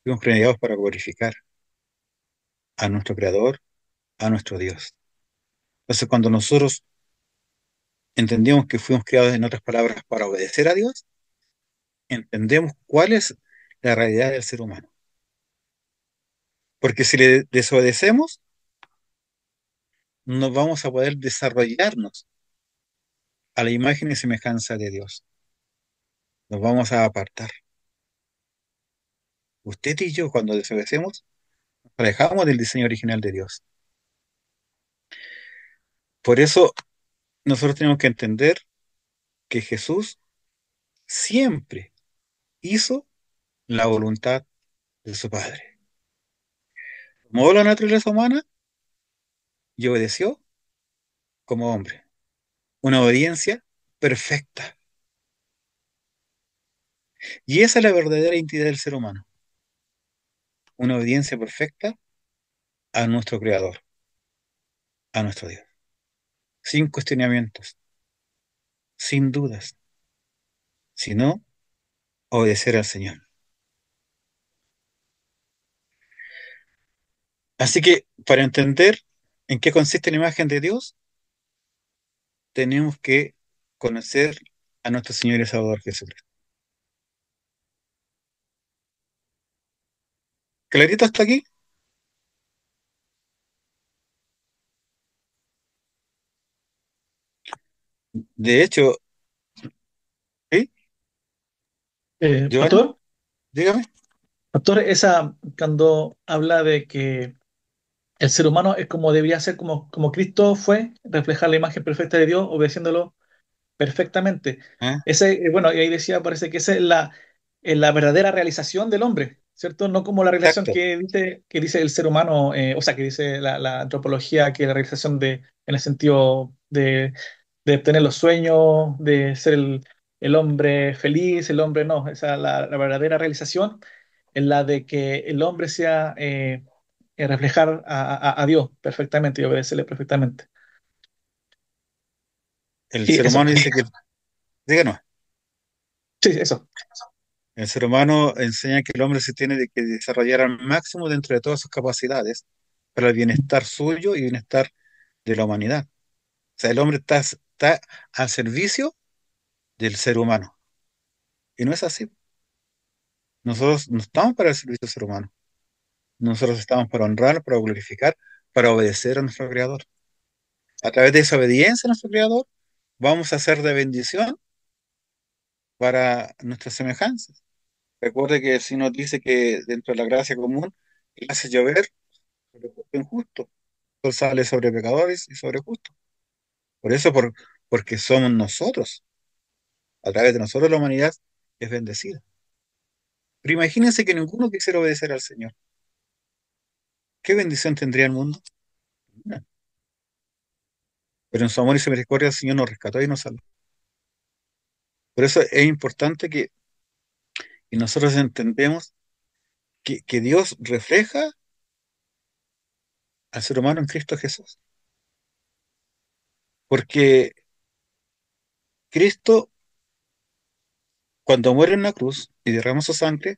fuimos creados para glorificar a nuestro Creador, a nuestro Dios. Entonces, cuando nosotros entendemos que fuimos creados, en otras palabras, para obedecer a Dios, entendemos cuál es la realidad del ser humano. Porque si le desobedecemos, no vamos a poder desarrollarnos a la imagen y semejanza de Dios. Nos vamos a apartar. Usted y yo, cuando desobedecemos, nos alejamos del diseño original de Dios. Por eso, nosotros tenemos que entender que Jesús siempre hizo la voluntad de su Padre. Tomó la naturaleza humana y obedeció como hombre. Una obediencia perfecta. Y esa es la verdadera identidad del ser humano. Una obediencia perfecta a nuestro Creador, a nuestro Dios. Sin cuestionamientos, sin dudas, sino obedecer al Señor. Así que para entender en qué consiste la imagen de Dios, tenemos que conocer a nuestro Señor y Salvador Jesucristo. ¿Clarito hasta aquí? De hecho, ¿sí? Giovanni, Pastor, dígame. pastor, esa cuando habla de que el ser humano es como debería ser, como Cristo fue, reflejar la imagen perfecta de Dios, obedeciéndolo perfectamente. ¿Ah? Ese, bueno, y ahí decía, parece que esa es la verdadera realización del hombre, ¿cierto? No como la realización Exacto. que dice el ser humano, o sea, que dice la antropología, que es la realización en el sentido de tener los sueños, de ser el hombre feliz, el hombre no, esa la verdadera realización es la de que el hombre sea reflejar a Dios perfectamente y obedecerle perfectamente. El Y ser eso, humano dice que, díganos, sí, eso. el ser humano enseña que el hombre se tiene que desarrollar al máximo dentro de todas sus capacidades para el bienestar suyo y bienestar de la humanidad. O sea, el hombre está al servicio del ser humano. Y no es así. Nosotros no estamos para el servicio al ser humano. Nosotros estamos para honrar, para glorificar, para obedecer a nuestro Creador. A través de esa obediencia a nuestro Creador, vamos a ser de bendición para nuestras semejanzas. Recuerde que si nos dice que dentro de la gracia común, Él hace llover sobre justo e injusto. Sol sale sobre pecadores y sobre justos. Por eso, porque somos nosotros. A través de nosotros la humanidad es bendecida. Pero imagínense que ninguno quisiera obedecer al Señor. ¿Qué bendición tendría el mundo? No. Pero en su amor y su misericordia el Señor nos rescató y nos salvó. Por eso es importante que nosotros entendemos que Dios refleja al ser humano en Cristo Jesús. Porque Cristo, cuando muere en la cruz y derrama su sangre,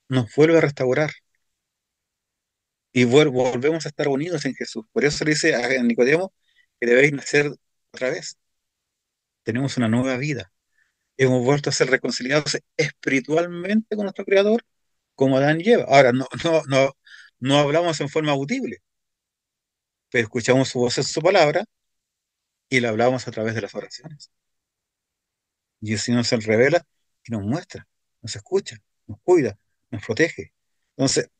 nos vuelve a restaurar y volvemos a estar unidos en Jesús. Por eso le dice a Nicodemo que debéis nacer otra vez. Tenemos una nueva vida. Hemos vuelto a ser reconciliados espiritualmente con nuestro Creador, como Adán y Eva. Ahora, no hablamos en forma audible, pero escuchamos su voz en su palabra y la hablamos a través de las oraciones. Y el Señor se revela y nos muestra, nos escucha, nos cuida, nos protege. Entonces,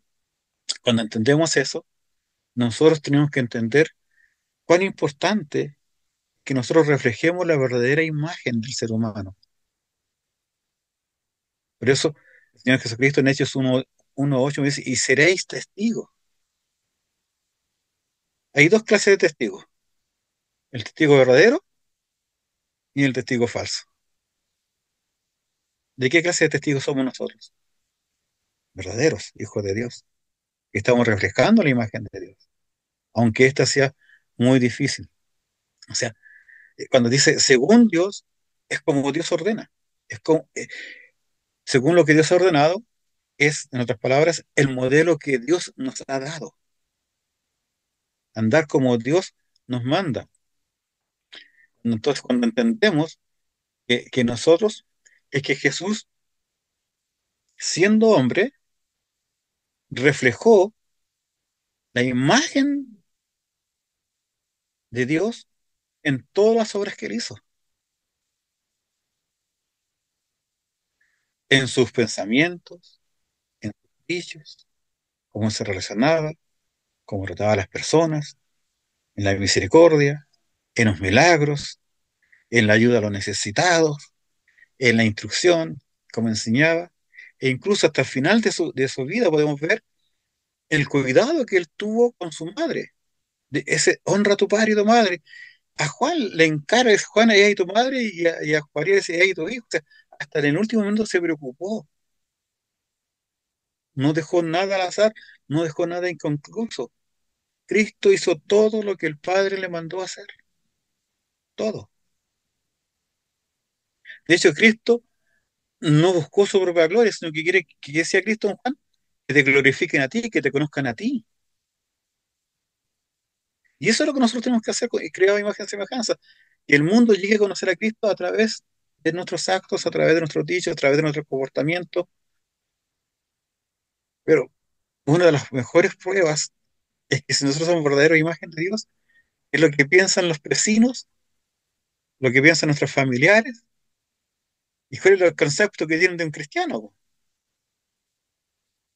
cuando entendemos eso, nosotros tenemos que entender cuán importante que nosotros reflejemos la verdadera imagen del ser humano. Por eso, el Señor Jesucristo en Hechos 1:8 me dice, y seréis testigos. Hay dos clases de testigos, el testigo verdadero y el testigo falso. ¿De qué clase de testigos somos nosotros? Verdaderos, hijos de Dios. Que estamos reflejando la imagen de Dios, aunque esta sea muy difícil. O sea, cuando dice según Dios, es como Dios ordena. Es como, según lo que Dios ha ordenado, es, en otras palabras, el modelo que Dios nos ha dado. Andar como Dios nos manda. Entonces, cuando entendemos que nosotros, es que Jesús, siendo hombre, reflejó la imagen de Dios en todas las obras que él hizo, en sus pensamientos, en sus dichos, cómo se relacionaba, cómo trataba a las personas, en la misericordia, en los milagros, en la ayuda a los necesitados, en la instrucción, cómo enseñaba, e incluso hasta el final de su vida podemos ver el cuidado que él tuvo con su madre, de ese honra a tu padre y tu madre. A Juan le encara, es Juan, ahí hay tu madre, y a Juan le dice, ahí hay tu hijo. O sea, hasta en el último momento se preocupó, no dejó nada al azar, no dejó nada inconcluso. Cristo hizo todo lo que el Padre le mandó a hacer, todo. De hecho, Cristo no buscó su propia gloria, sino que quiere que sea Cristo en Juan, que te glorifiquen a ti, que te conozcan a ti. Y eso es lo que nosotros tenemos que hacer, crear imagen y semejanza, que el mundo llegue a conocer a Cristo a través de nuestros actos, a través de nuestros dichos, a través de nuestro comportamiento. Pero una de las mejores pruebas es que si nosotros somos verdadera imagen de Dios, es lo que piensan los vecinos, lo que piensan nuestros familiares, y cuál es el concepto que tienen de un cristiano.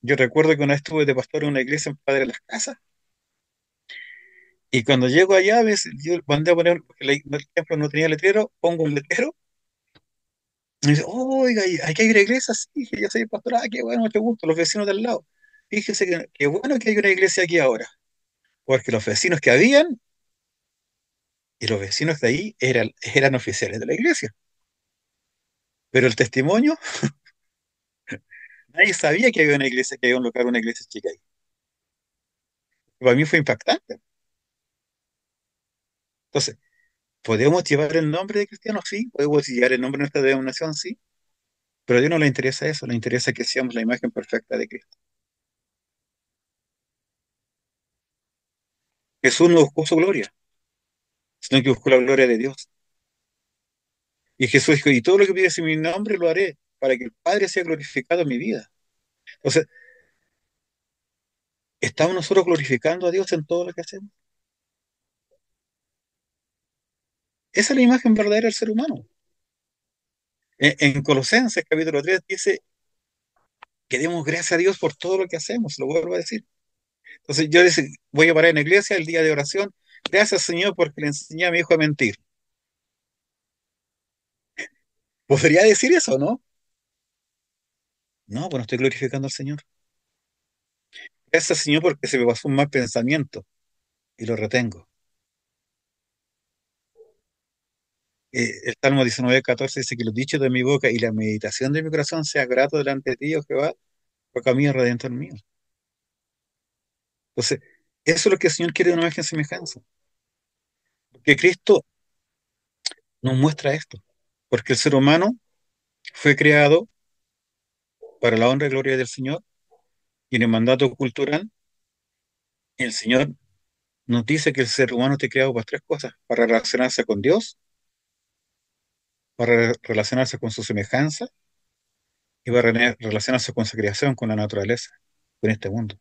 Yo recuerdo que una vez estuve de pastor en una iglesia en Padre de las Casas, y cuando llego allá, a veces, yo mandé a poner, porque el templo no tenía letrero, pongo un letrero, y me dice, oiga, ¿aquí hay una iglesia? Sí, dije, yo soy pastor, qué bueno, mucho gusto, los vecinos del lado. Fíjese que qué bueno que hay una iglesia aquí ahora, porque los vecinos que habían, y los vecinos de ahí eran oficiales de la iglesia, pero el testimonio, nadie sabía que había una iglesia, que había un local, una iglesia chica ahí. Para mí fue impactante. Entonces, ¿podemos llevar el nombre de cristiano? Sí. ¿Podemos llevar el nombre de nuestra denominación? Sí. Pero a Dios no le interesa eso, le interesa que seamos la imagen perfecta de Cristo. Jesús no buscó su gloria, sino que buscó la gloria de Dios. Y Jesús dijo, y todo lo que pides en mi nombre lo haré, para que el Padre sea glorificado en mi vida. Entonces, ¿estamos nosotros glorificando a Dios en todo lo que hacemos? Esa es la imagen verdadera del ser humano. En Colosenses capítulo 3 dice que demos gracias a Dios por todo lo que hacemos, lo vuelvo a decir. Entonces voy a parar en la iglesia el día de oración. Gracias, Señor, porque le enseñé a mi hijo a mentir. ¿Podría decir eso, no? No, bueno, estoy glorificando al Señor. Gracias, Señor, porque se me pasó un mal pensamiento y lo retengo. El Salmo 19:14 dice que los dichos de mi boca y la meditación de mi corazón sea grato delante de ti, oh Jehová, porque a mí es redentor mío. Entonces, eso es lo que el Señor quiere de una imagen semejanza. Porque Cristo nos muestra esto. Porque el ser humano fue creado para la honra y gloria del Señor, y en el mandato cultural, el Señor nos dice que el ser humano está creado para tres cosas: para relacionarse con Dios, para relacionarse con su semejanza y para relacionarse con su creación, con la naturaleza, con este mundo.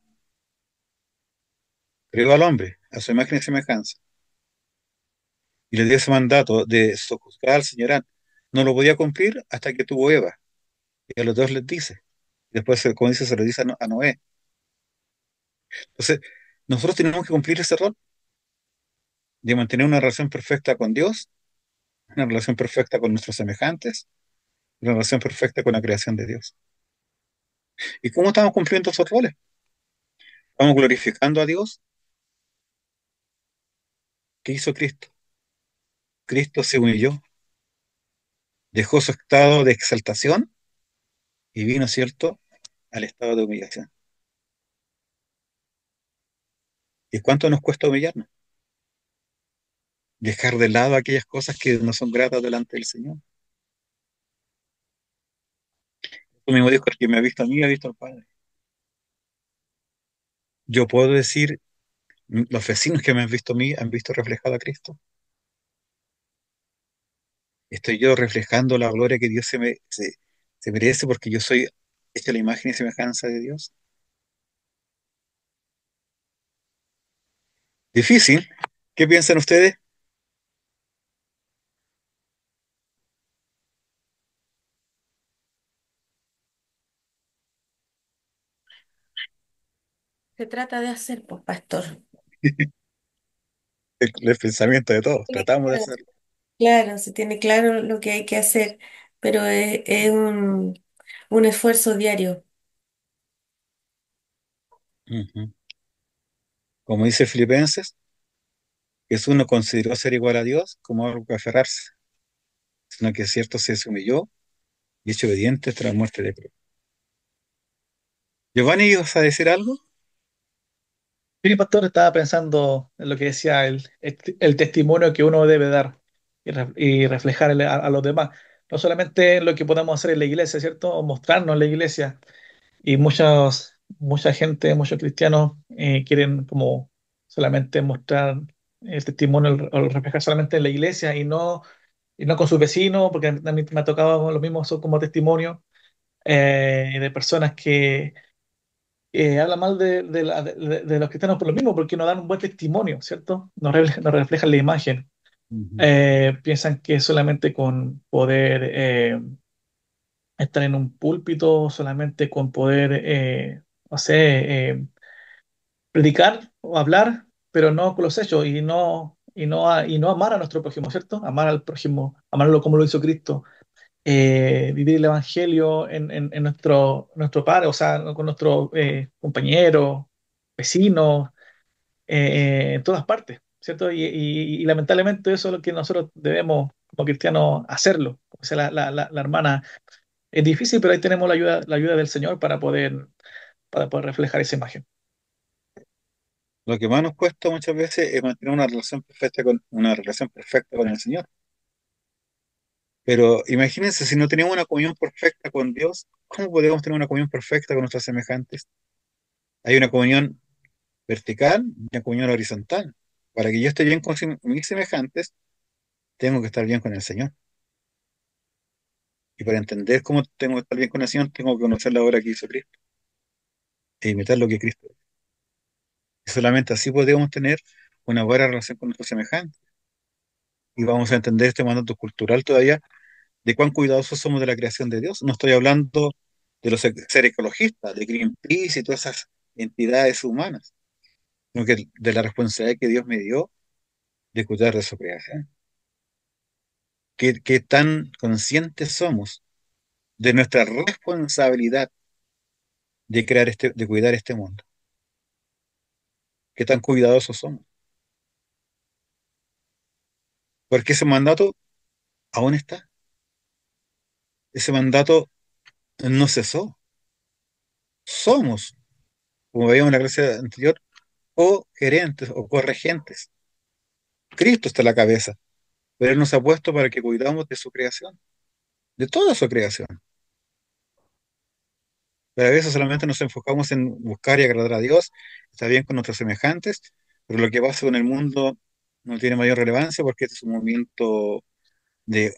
Creó al hombre a su imagen y semejanza y le dio ese mandato de sojuzgar al Señor. No lo podía cumplir hasta que tuvo Eva, y a los dos les dice. Después, como dice, se lo dice a Noé. Entonces, nosotros tenemos que cumplir ese rol de mantener una relación perfecta con Dios, una relación perfecta con nuestros semejantes, una relación perfecta con la creación de Dios. ¿Y cómo estamos cumpliendo esos roles? ¿Estamos glorificando a Dios? ¿Qué hizo Cristo? Cristo se humilló, dejó su estado de exaltación y vino, ¿cierto?, al estado de humillación. ¿Y cuánto nos cuesta humillarnos? Dejar de lado aquellas cosas que no son gratas delante del Señor. Tú mismo dijo: el que me ha visto a mí, ha visto al Padre. Yo puedo decir, los vecinos que me han visto a mí han visto reflejado a Cristo. Estoy yo reflejando la gloria que Dios se merece porque yo soy hecha la imagen y semejanza de Dios. Difícil. ¿Qué piensan ustedes? Se trata de hacer, pues, pastor. El pensamiento de todos. Tiene Tratamos de claro, hacerlo. claro, se tiene claro lo que hay que hacer, pero es un esfuerzo diario. Ujú. Como dice Filipenses, Jesús no consideró ser igual a Dios como algo que aferrarse, sino que es cierto, se humilló y hecho obediente hasta la muerte de cruz. Giovanni, ¿ibas a decir algo? Sí, pastor, estaba pensando en lo que decía el testimonio que uno debe dar y reflejarle a los demás. No solamente lo que podemos hacer en la iglesia, ¿cierto? O mostrarnos en la iglesia. Y mucha gente, muchos cristianos quieren como solamente mostrar el testimonio o reflejar solamente en la iglesia y no con sus vecinos, porque a mí me ha tocado lo mismo, son como testimonios de personas que habla mal de los cristianos por lo mismo, porque no dan un buen testimonio, ¿cierto? No reflejan la imagen. Ujú. Piensan que solamente con poder estar en un púlpito, solamente con poder, no sé, predicar o hablar, pero no con los hechos y no amar a nuestro prójimo, ¿cierto? Amar al prójimo, amarlo como lo hizo Cristo, vivir el evangelio en nuestro par, o sea, con nuestros compañeros, vecinos, en todas partes, ¿cierto? Y lamentablemente eso es lo que nosotros debemos, como cristianos, hacerlo. Como dice la hermana, es difícil, pero ahí tenemos la ayuda del Señor para poder reflejar esa imagen. Lo que más nos cuesta muchas veces es mantener una relación perfecta con el Señor. Pero imagínense, si no tenemos una comunión perfecta con Dios, ¿cómo podemos tener una comunión perfecta con nuestros semejantes? Hay una comunión vertical y una comunión horizontal. Para que yo esté bien con mis semejantes, tengo que estar bien con el Señor. Y para entender cómo tengo que estar bien con el Señor, tengo que conocer la obra que hizo Cristo e imitar lo que Cristo hizo. Y solamente así podemos tener una buena relación con nuestros semejantes. Y vamos a entender este mandato cultural todavía de cuán cuidadosos somos de la creación de Dios. No estoy hablando de los seres ecologistas, de Greenpeace y todas esas entidades humanas, sino que de la responsabilidad que Dios me dio de cuidar de su creación. ¿Qué tan conscientes somos de nuestra responsabilidad de crear de cuidar este mundo? ¿Qué tan cuidadosos somos? Porque ese mandato aún está. Ese mandato no cesó. Somos, como veíamos en la clase anterior, co-gerentes o corregentes. Cristo está en la cabeza, pero Él nos ha puesto para que cuidamos de su creación, de toda su creación. Pero a veces solamente nos enfocamos en buscar y agradar a Dios, está bien con nuestros semejantes, pero lo que pasa con el mundo no tiene mayor relevancia porque este es un movimiento de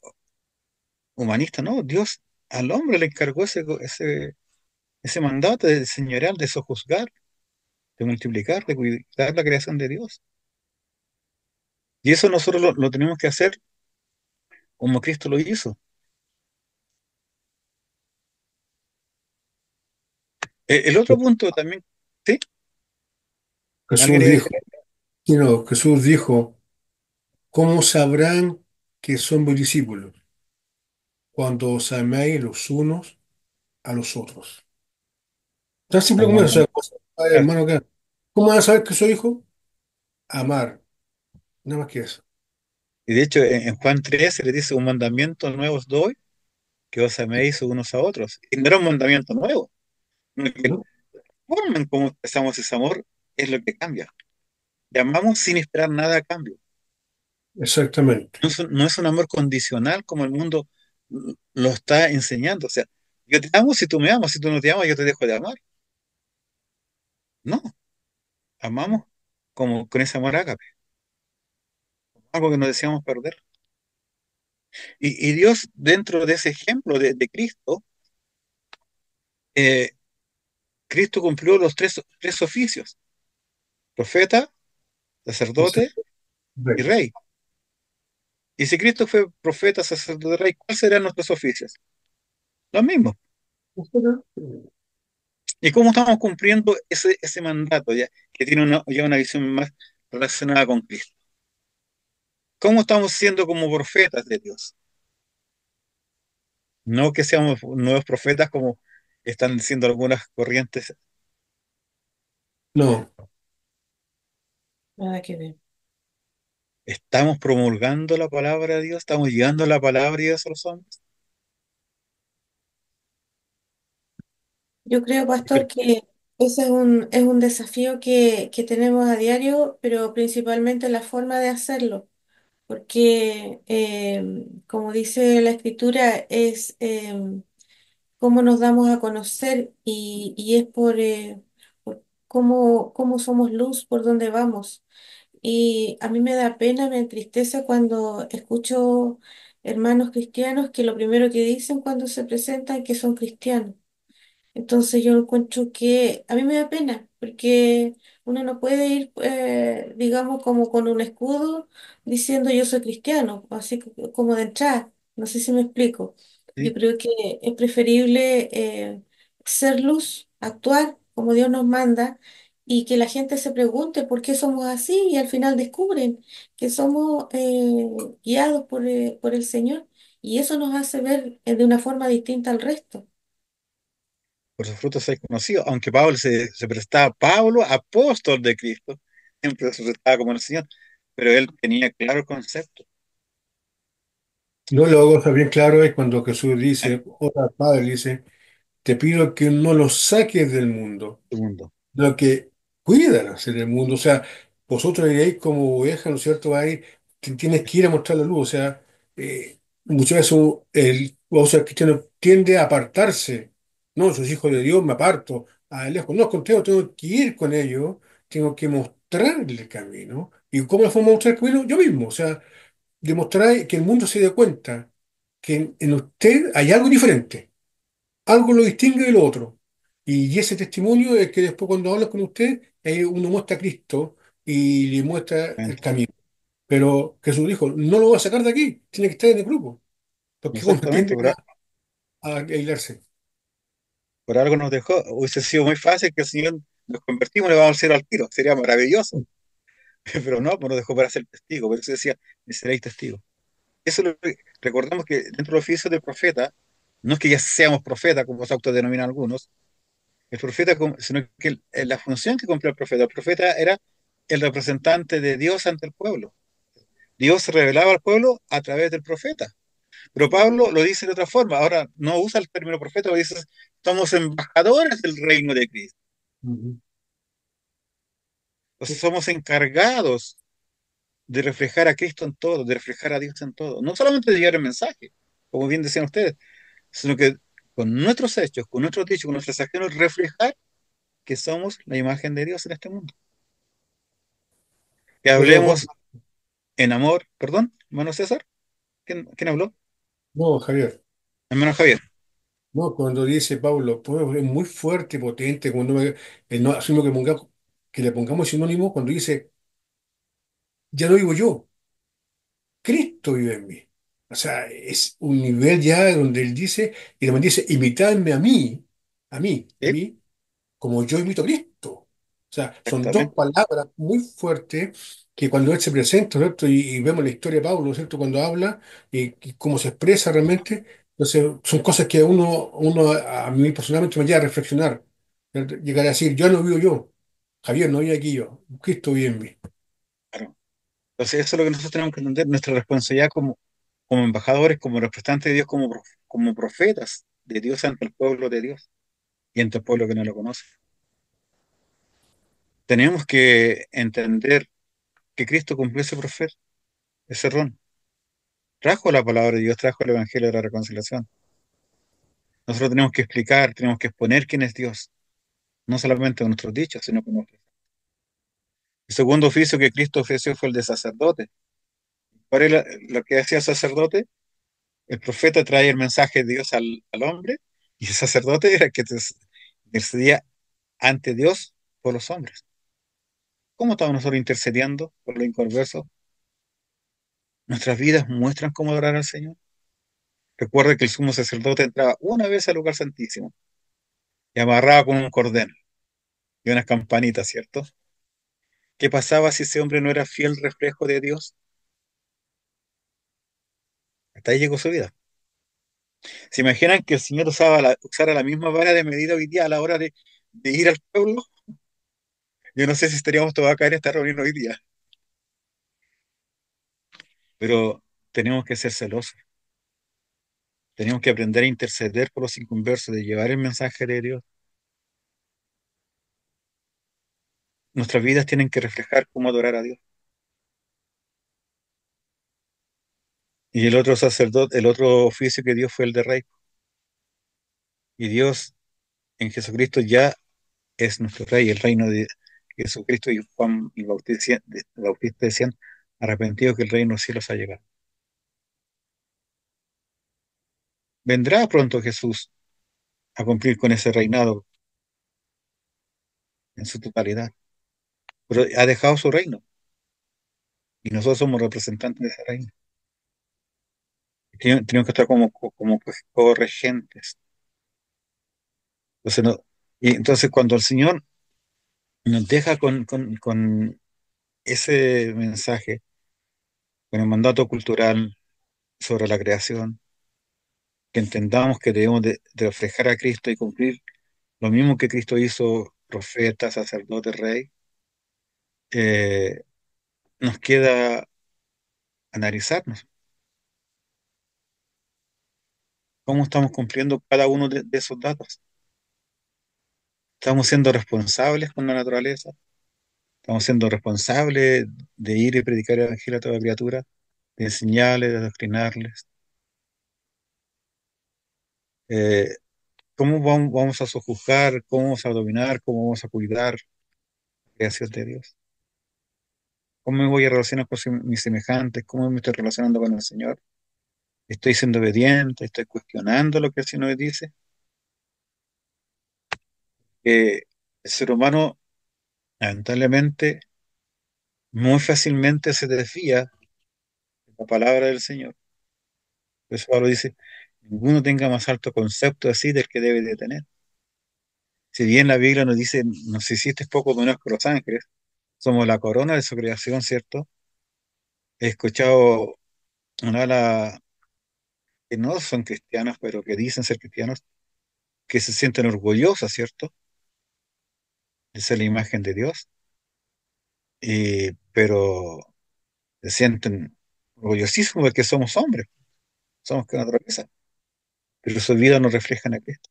humanista, ¿no? Dios al hombre le encargó ese mandato de señorear, de sojuzgar, de multiplicar, de cuidar la creación de Dios. Y eso nosotros lo tenemos que hacer como Cristo lo hizo. El otro punto también, ¿sí? ¿Alguien Jesús quería decir? dijo, y no, Jesús dijo, ¿cómo sabrán que son mis discípulos? Cuando os améis los unos a los otros. Tan simple como eso. Hermano, O sea, ay, claro. hermano, ¿cómo van a saber que soy hijo? Amar, nada más que eso. Y de hecho, en Juan 3 se le dice: un mandamiento nuevo os doy, que os améis unos a otros. Y no era un mandamiento nuevo, sino que la ¿No? forma en cómo expresamos ese amor es lo que cambia. Le amamos sin esperar nada a cambio. Exactamente. No es un amor condicional como el mundo lo está enseñando. O sea, yo te amo si tú me amas, si tú no te amas, yo te dejo de amar. No, amamos como con ese amor ágape, algo que no deseamos perder. Y Dios, dentro de ese ejemplo de Cristo, eh, Cristo cumplió los tres oficios: profeta, sacerdote y Exactamente. rey. Y si Cristo fue profeta, sacerdote, rey, ¿cuáles serán nuestros oficios? Los mismos. ¿Y cómo estamos cumpliendo ese mandato ya, que tiene ya una visión más relacionada con Cristo? ¿Cómo estamos siendo como profetas de Dios? No que seamos nuevos profetas como están diciendo algunas corrientes. No, Nada que ver. ¿Estamos promulgando la palabra de Dios? ¿Estamos llevando la palabra de Dios a los hombres? Yo creo, pastor, que ese es un desafío que tenemos a diario, pero principalmente la forma de hacerlo, porque como dice la escritura, es cómo nos damos a conocer y es por cómo somos luz por donde vamos. Y a mí me da pena, me entristece cuando escucho hermanos cristianos que lo primero que dicen cuando se presentan es que son cristianos. Entonces yo encuentro que a mí me da pena, porque uno no puede ir, digamos, como con un escudo diciendo yo soy cristiano, así como de entrada. No sé si me explico. Yo ¿Sí? creo que es preferible ser luz, actuar como Dios nos manda y que la gente se pregunte por qué somos así y al final descubren que somos guiados por el Señor y eso nos hace ver de una forma distinta al resto. Por sus frutos sois conocidos. Aunque Pablo se prestaba, Pablo, apóstol de Cristo, siempre se prestaba como el Señor, pero él tenía claro el concepto no lo hago bien claro es cuando Jesús dice, ora Padre, dice, te pido que no los saques del mundo, del mundo. lo que cuidan hacer el mundo. O sea, vosotros iréis como ovejas, ¿no es cierto? Vais, tienes que ir a mostrar la luz. O sea, muchas veces o sea, el cristiano tiende a apartarse. No, soy hijo de Dios, me aparto. A lejos. No, contigo tengo que ir con ellos, tengo que mostrarle el camino. ¿Y cómo la forma de mostrar el camino? Yo mismo. O sea, demostrar que el mundo se dé cuenta. que en usted hay algo diferente, algo lo distingue de lo otro. Y ese testimonio es que después cuando hablas con usted, uno muestra a Cristo y le muestra el camino. Pero Jesús dijo, no lo va a sacar de aquí, tiene que estar en el grupo, porque uno Exactamente, tiende a aislarse. por algo nos dejó. Hubiese sido muy fácil que el Señor nos convertimos y le vamos al cielo al tiro. Sería maravilloso. Pero no, pues nos dejó para ser testigo. Por eso decía, "Y seréis testigos". Eso recordamos que dentro del oficio del profeta, no es que ya seamos profetas, como se autodenominan algunos, el profeta, sino que la función que cumplió el profeta era el representante de Dios ante el pueblo. Dios se revelaba al pueblo a través del profeta. Pero Pablo lo dice de otra forma. Ahora no usa el término profeta, lo dice, somos embajadores del reino de Cristo. Ujú. Entonces somos encargados de reflejar a Cristo en todo, de reflejar a Dios en todo. No solamente de llevar el mensaje, como bien decían ustedes, sino que con nuestros hechos, con nuestros dichos, con nuestras acciones, reflejar que somos la imagen de Dios en este mundo. Que Estoy de acuerdo. hablemos en amor, perdón, hermano César, ¿quién habló? No, Javier. Hermano Javier. No, cuando dice Pablo, pues, es muy fuerte, potente, cuando no asumo que le pongamos sinónimo, cuando dice, ya no vivo yo, Cristo vive en mí. O sea, es un nivel ya donde él dice, y también dice, imitadme a mí, a mí, a Sí, mí, como yo imito a Cristo. O sea, son dos exactamente. palabras muy fuertes que cuando él se presenta, ¿cierto? Y vemos la historia de Pablo, ¿cierto? Cuando habla y cómo se expresa realmente. Entonces, son cosas que uno a mí personalmente me lleva a reflexionar. ¿Cierto? Llegar a decir, yo no vivo yo, Javier no vive aquí yo, Cristo vive en mí. Claro. Entonces eso es lo que nosotros tenemos que entender, nuestra responsabilidad como embajadores, como representantes de Dios, como profetas de Dios ante el pueblo de Dios y ante el pueblo que no lo conoce. Tenemos que entender que Cristo cumplió ese profeta, ese rol. Trajo la palabra de Dios, trajo el evangelio de la reconciliación. Nosotros tenemos que explicar, tenemos que exponer quién es Dios, no solamente con nuestros dichos, sino con nuestros. El segundo oficio que Cristo ofreció fue el de sacerdote. ¿Cuál era lo que hacía el sacerdote? El profeta traía el mensaje de Dios al hombre y el sacerdote era el que intercedía ante Dios por los hombres. ¿Cómo estamos nosotros intercediendo por los inconversos? Nuestras vidas muestran cómo adorar al Señor. Recuerda que el sumo sacerdote entraba una vez al lugar santísimo y amarraba con un cordel y unas campanitas, ¿cierto? ¿Qué pasaba si ese hombre no era fiel reflejo de Dios? Hasta ahí llegó su vida. ¿Se imaginan que el Señor usara la misma vara de medida hoy día a la hora de ir al pueblo? Yo no sé si estaríamos todos acá en esta reunión hoy día, pero tenemos que ser celosos. Tenemos que aprender a interceder por los inconversos, de llevar el mensaje de Dios. Nuestras vidas tienen que reflejar cómo adorar a Dios. Y el otro sacerdote, el otro oficio que dio fue el de rey. Y Dios en Jesucristo ya es nuestro rey, el reino de Jesucristo. Y Juan el Bautista decían, arrepentido que el reino de los cielos ha llegado. Vendrá pronto Jesús a cumplir con ese reinado en su totalidad, pero ha dejado su reino y nosotros somos representantes de ese reino. Tenemos que estar como pues, corregentes. Entonces, y entonces cuando el Señor nos deja con ese mensaje, con el mandato cultural sobre la creación, que entendamos que debemos de reflejar a Cristo y cumplir lo mismo que Cristo hizo, profeta, sacerdote, rey, eh, nos queda analizarnos cómo estamos cumpliendo cada uno de esos datos. Estamos siendo responsables con la naturaleza, estamos siendo responsables de ir y predicar el evangelio a toda criatura, de enseñarles, de adoctrinarles. Eh, ¿Cómo vamos a sojuzgar, cómo vamos a dominar, cómo vamos a cuidar la creación de Dios? ¿Cómo me voy a relacionar con mis semejantes? ¿Cómo me estoy relacionando con el Señor? Estoy siendo obediente, estoy cuestionando lo que el Señor me dice. Que el ser humano, lamentablemente, muy fácilmente se desvía de la palabra del Señor. Por eso Pablo dice, ninguno tenga más alto concepto así del que debe de tener. Si bien la Biblia nos dice, nos hiciste poco menos que los ángeles, somos la corona de su creación, ¿cierto? He escuchado una ala que no son cristianos, pero que dicen ser cristianos, que se sienten orgullosos, ¿cierto? De ser la imagen de Dios, pero se sienten orgullosísimos porque somos hombres, somos que naturaleza, pero su vida no reflejan a Cristo.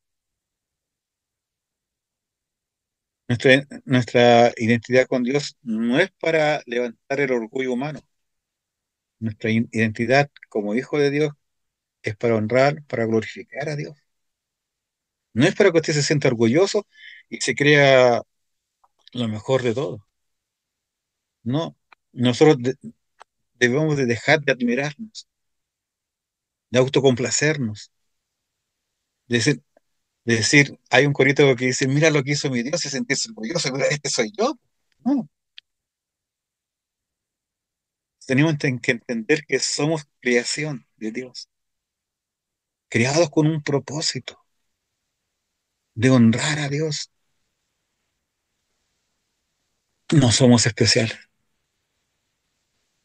Nuestra identidad con Dios no es para levantar el orgullo humano. Nuestra identidad como hijo de Dios es para honrar, para glorificar a Dios. No es para que usted se sienta orgulloso y se crea lo mejor de todo. No, nosotros debemos de dejar de admirarnos, de autocomplacernos, de decir, hay un corito que dice, mira lo que hizo mi Dios y sentirse orgulloso, mira, este soy yo. No, tenemos que entender que somos creación de Dios, creados con un propósito de honrar a Dios. No somos especiales.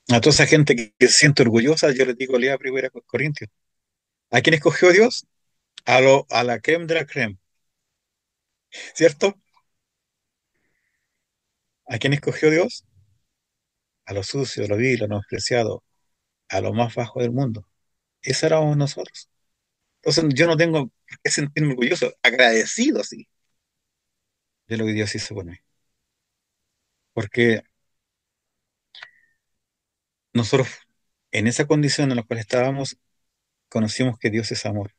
A toda esa gente que se siente orgullosa, yo les digo, lea primera Corintios. ¿A quién escogió Dios? A la creme de la creme, ¿cierto? ¿A quién escogió Dios? A lo sucio, a lo vil, a lo despreciado, a lo más bajo del mundo. Eso éramos nosotros. Entonces yo no tengo por qué sentirme orgulloso, agradecido, sí, de lo que Dios hizo por mí. Porque nosotros, en esa condición en la cual estábamos, conocimos que Dios es amor,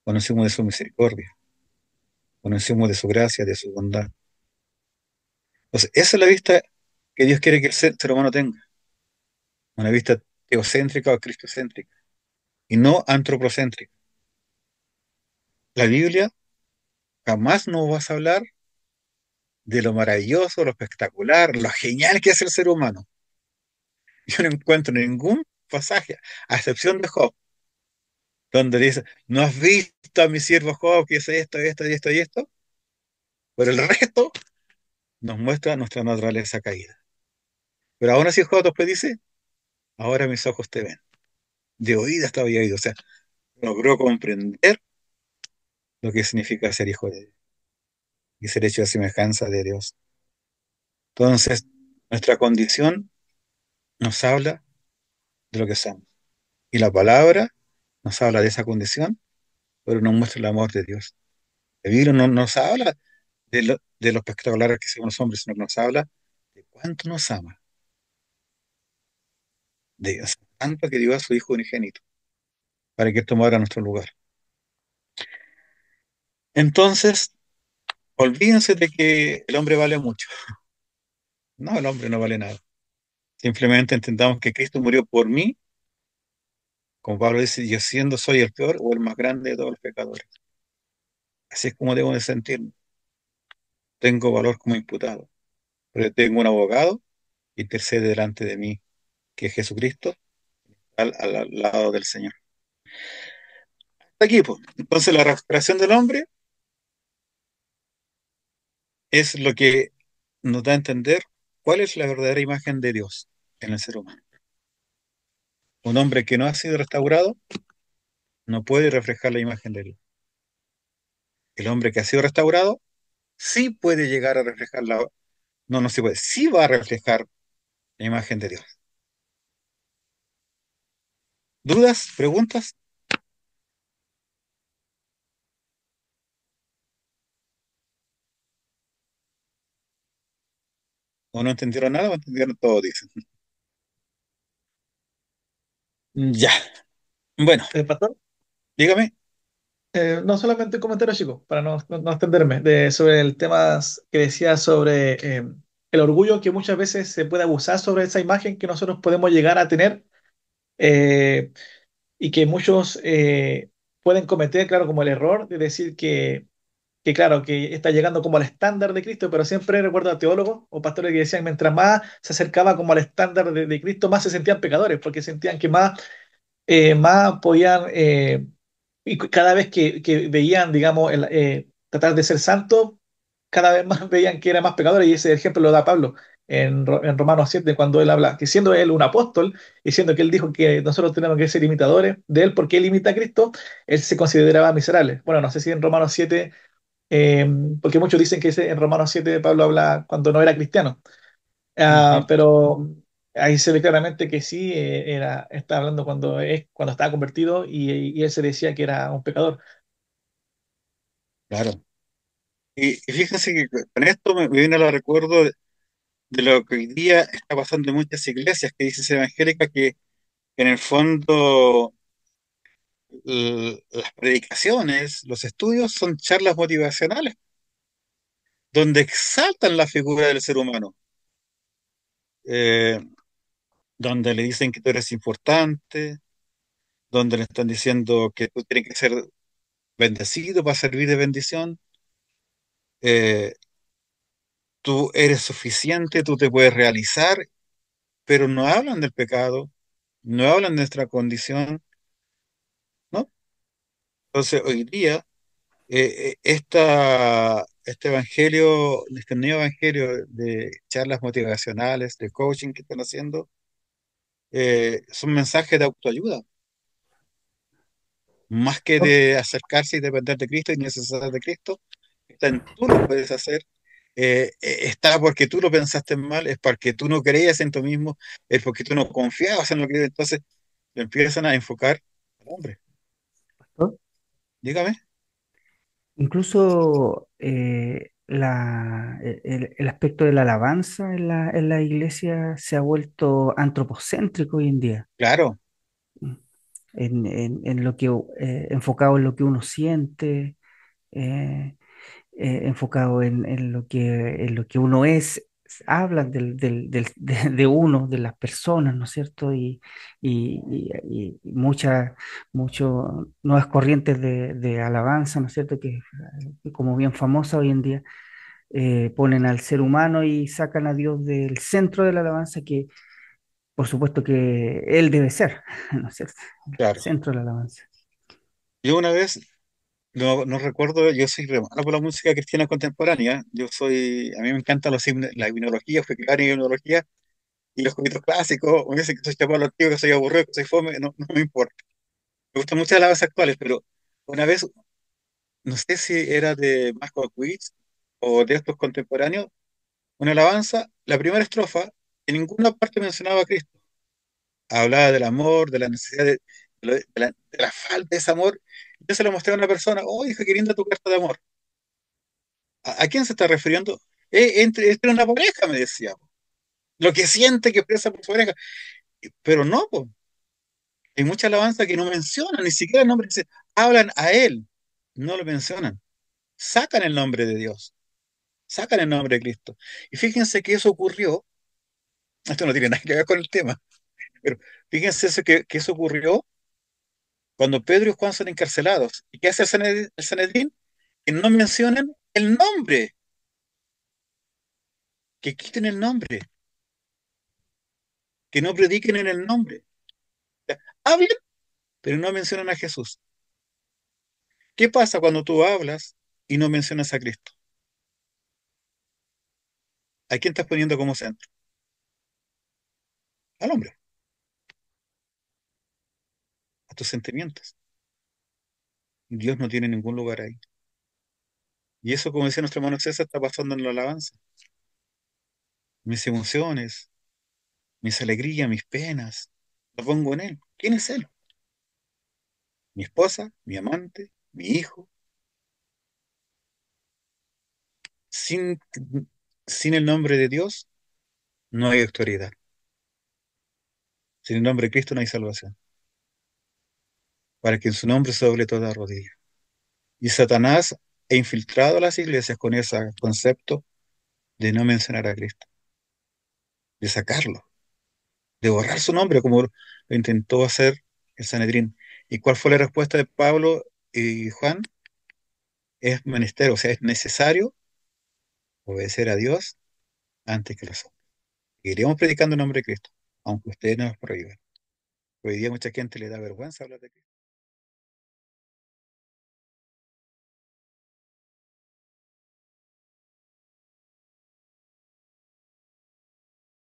conocimos de su misericordia, conocimos de su gracia, de su bondad. Entonces, esa es la vista que Dios quiere que el ser humano tenga, una vista teocéntrica o cristocéntrica, y no antropocéntrica. La Biblia jamás nos va a hablar de lo maravilloso, lo espectacular, lo genial que es el ser humano. Yo no encuentro ningún pasaje, a excepción de Job, donde dice, ¿no has visto a mi siervo Job que hace esto, esto y esto y esto? Pero el resto nos muestra nuestra naturaleza caída. Pero aún así Job después dice, ahora mis ojos te ven. De oídas te había oído. O sea, logró comprender lo que significa ser hijo de Dios y ser hecho a semejanza de Dios. Entonces, nuestra condición nos habla de lo que somos. Y la palabra nos habla de esa condición, pero nos muestra el amor de Dios. La Biblia no nos habla de lo espectaculares que somos los hombres, sino que nos habla de cuánto nos ama. De Dios, tanto que dio a su Hijo unigénito, para que tomara nuestro lugar. Entonces, olvídense de que el hombre vale mucho. No, el hombre no vale nada. Simplemente entendamos que Cristo murió por mí, como Pablo dice, yo siendo soy el peor o el más grande de todos los pecadores. Así es como debo de sentirme. Tengo valor como imputado, pero tengo un abogado que intercede delante de mí, que es Jesucristo, al lado del Señor. Hasta aquí, pues. Entonces, la recuperación del hombre es lo que nos da a entender cuál es la verdadera imagen de Dios en el ser humano. Un hombre que no ha sido restaurado no puede reflejar la imagen de Dios. El hombre que ha sido restaurado sí puede llegar a reflejar no, no se puede, sí va a reflejar la imagen de Dios. ¿Dudas? ¿Preguntas? ¿O no entendieron nada o entendieron todo? Dicen. Ya. Bueno, Pastor, dígame. no solamente un comentario, chico, para no extenderme, sobre el tema que decía sobre el orgullo que muchas veces se puede abusar sobre esa imagen que nosotros podemos llegar a tener. eh, y que muchos pueden cometer, claro, como el error de decir que claro, que está llegando como al estándar de Cristo, pero siempre recuerdo a teólogos o pastores que decían, mientras más se acercaba como al estándar de Cristo, más se sentían pecadores, porque sentían que más podían, y cada vez que veían, digamos, tratar de ser santo, cada vez más veían que era más pecador, y ese ejemplo lo da Pablo en Romanos 7, cuando él habla, que siendo él un apóstol, y siendo que él dijo que nosotros tenemos que ser imitadores de él porque él imita a Cristo, él se consideraba miserable. Bueno, no sé si en Romanos 7 eh, porque muchos dicen que en Romanos 7 Pablo habla cuando no era cristiano. Ujú. Pero ahí se ve claramente que sí, está hablando cuando estaba convertido y él se decía que era un pecador. Claro. Y fíjense que con esto me viene al recuerdo de lo que hoy día está pasando en muchas iglesias que dicen ser evangélicas, que en el fondo las predicaciones, los estudios son charlas motivacionales, donde exaltan la figura del ser humano, eh, donde le dicen que tú eres importante, donde le están diciendo que tú tienes que ser bendecido para servir de bendición, eh, tú eres suficiente, tú te puedes realizar, pero no hablan del pecado, no hablan de nuestra condición, ¿no? Entonces, hoy día, este evangelio, este nuevo evangelio de charlas motivacionales, de coaching que están haciendo, son mensajes de autoayuda, más que de acercarse y depender de Cristo y necesitar de Cristo. Está en tú lo puedes hacer. Está porque tú lo pensaste mal, es porque tú no creías en tú mismo, es porque tú no confiabas en lo que entonces lo empiezan a enfocar al hombre. ¿no? Dígame. Incluso el aspecto de la alabanza en la iglesia se ha vuelto antropocéntrico hoy en día, Claro, en lo que, enfocado en lo que uno siente, eh, enfocado en lo que uno es. Hablan de uno, de las personas, ¿no es cierto? Y muchas nuevas corrientes de alabanza, ¿no es cierto? Que como bien famosa hoy en día, ponen al ser humano y sacan a Dios del centro de la alabanza, que por supuesto que Él debe ser, ¿no es cierto? El claro. centro de la alabanza. Yo una vez, no recuerdo, yo soy re malo por la música cristiana contemporánea. A mí me encanta la himnología, fui crear en himnología y los comitos clásicos. Me dicen que soy chapado antiguo, que soy aburrido, que soy fome, no me importa. Me gustan mucho las alabanzas actuales, pero una vez, no sé si era de Marco Quiz o de estos contemporáneos, una alabanza, la primera estrofa, en ninguna parte mencionaba a Cristo. Hablaba del amor, de la necesidad de la falta de ese amor. Yo se lo mostré a una persona, oh, hija, qué linda tu carta de amor. ¿A quién se está refiriendo? Entre una pareja, me decía. Lo que siente que expresa por su pareja. Pero no, po. Hay mucha alabanza que no mencionan, ni siquiera el nombre, hablan a él, no lo mencionan. Sacan el nombre de Dios, sacan el nombre de Cristo. Y fíjense que eso ocurrió, esto no tiene nada que ver con el tema, pero fíjense que eso ocurrió cuando Pedro y Juan son encarcelados. ¿Y qué hace el Sanedrín? Que no mencionen el nombre, que quiten el nombre, que no prediquen en el nombre. Hablen, pero no mencionan a Jesús. ¿Qué pasa cuando tú hablas y no mencionas a Cristo? ¿A quién estás poniendo como centro? Al hombre, a tus sentimientos. Dios no tiene ningún lugar ahí. Y eso, como decía nuestro hermano César, está pasando en la alabanza. Mis emociones, mis alegrías, mis penas, lo pongo en Él. ¿Quién es Él? Mi esposa, mi amante, mi hijo. Sin, sin el nombre de Dios no hay autoridad. Sin el nombre de Cristo no hay salvación. Para que en su nombre se doble toda rodilla. Y Satanás ha infiltrado a las iglesias con ese concepto de no mencionar a Cristo, de sacarlo, de borrar su nombre, como lo intentó hacer el Sanedrín. ¿Y cuál fue la respuesta de Pablo y Juan? Es menester, o sea, es necesario obedecer a Dios antes que los hombres. Iremos predicando en nombre de Cristo, aunque ustedes no nos prohíban. Hoy día mucha gente le da vergüenza hablar de Cristo.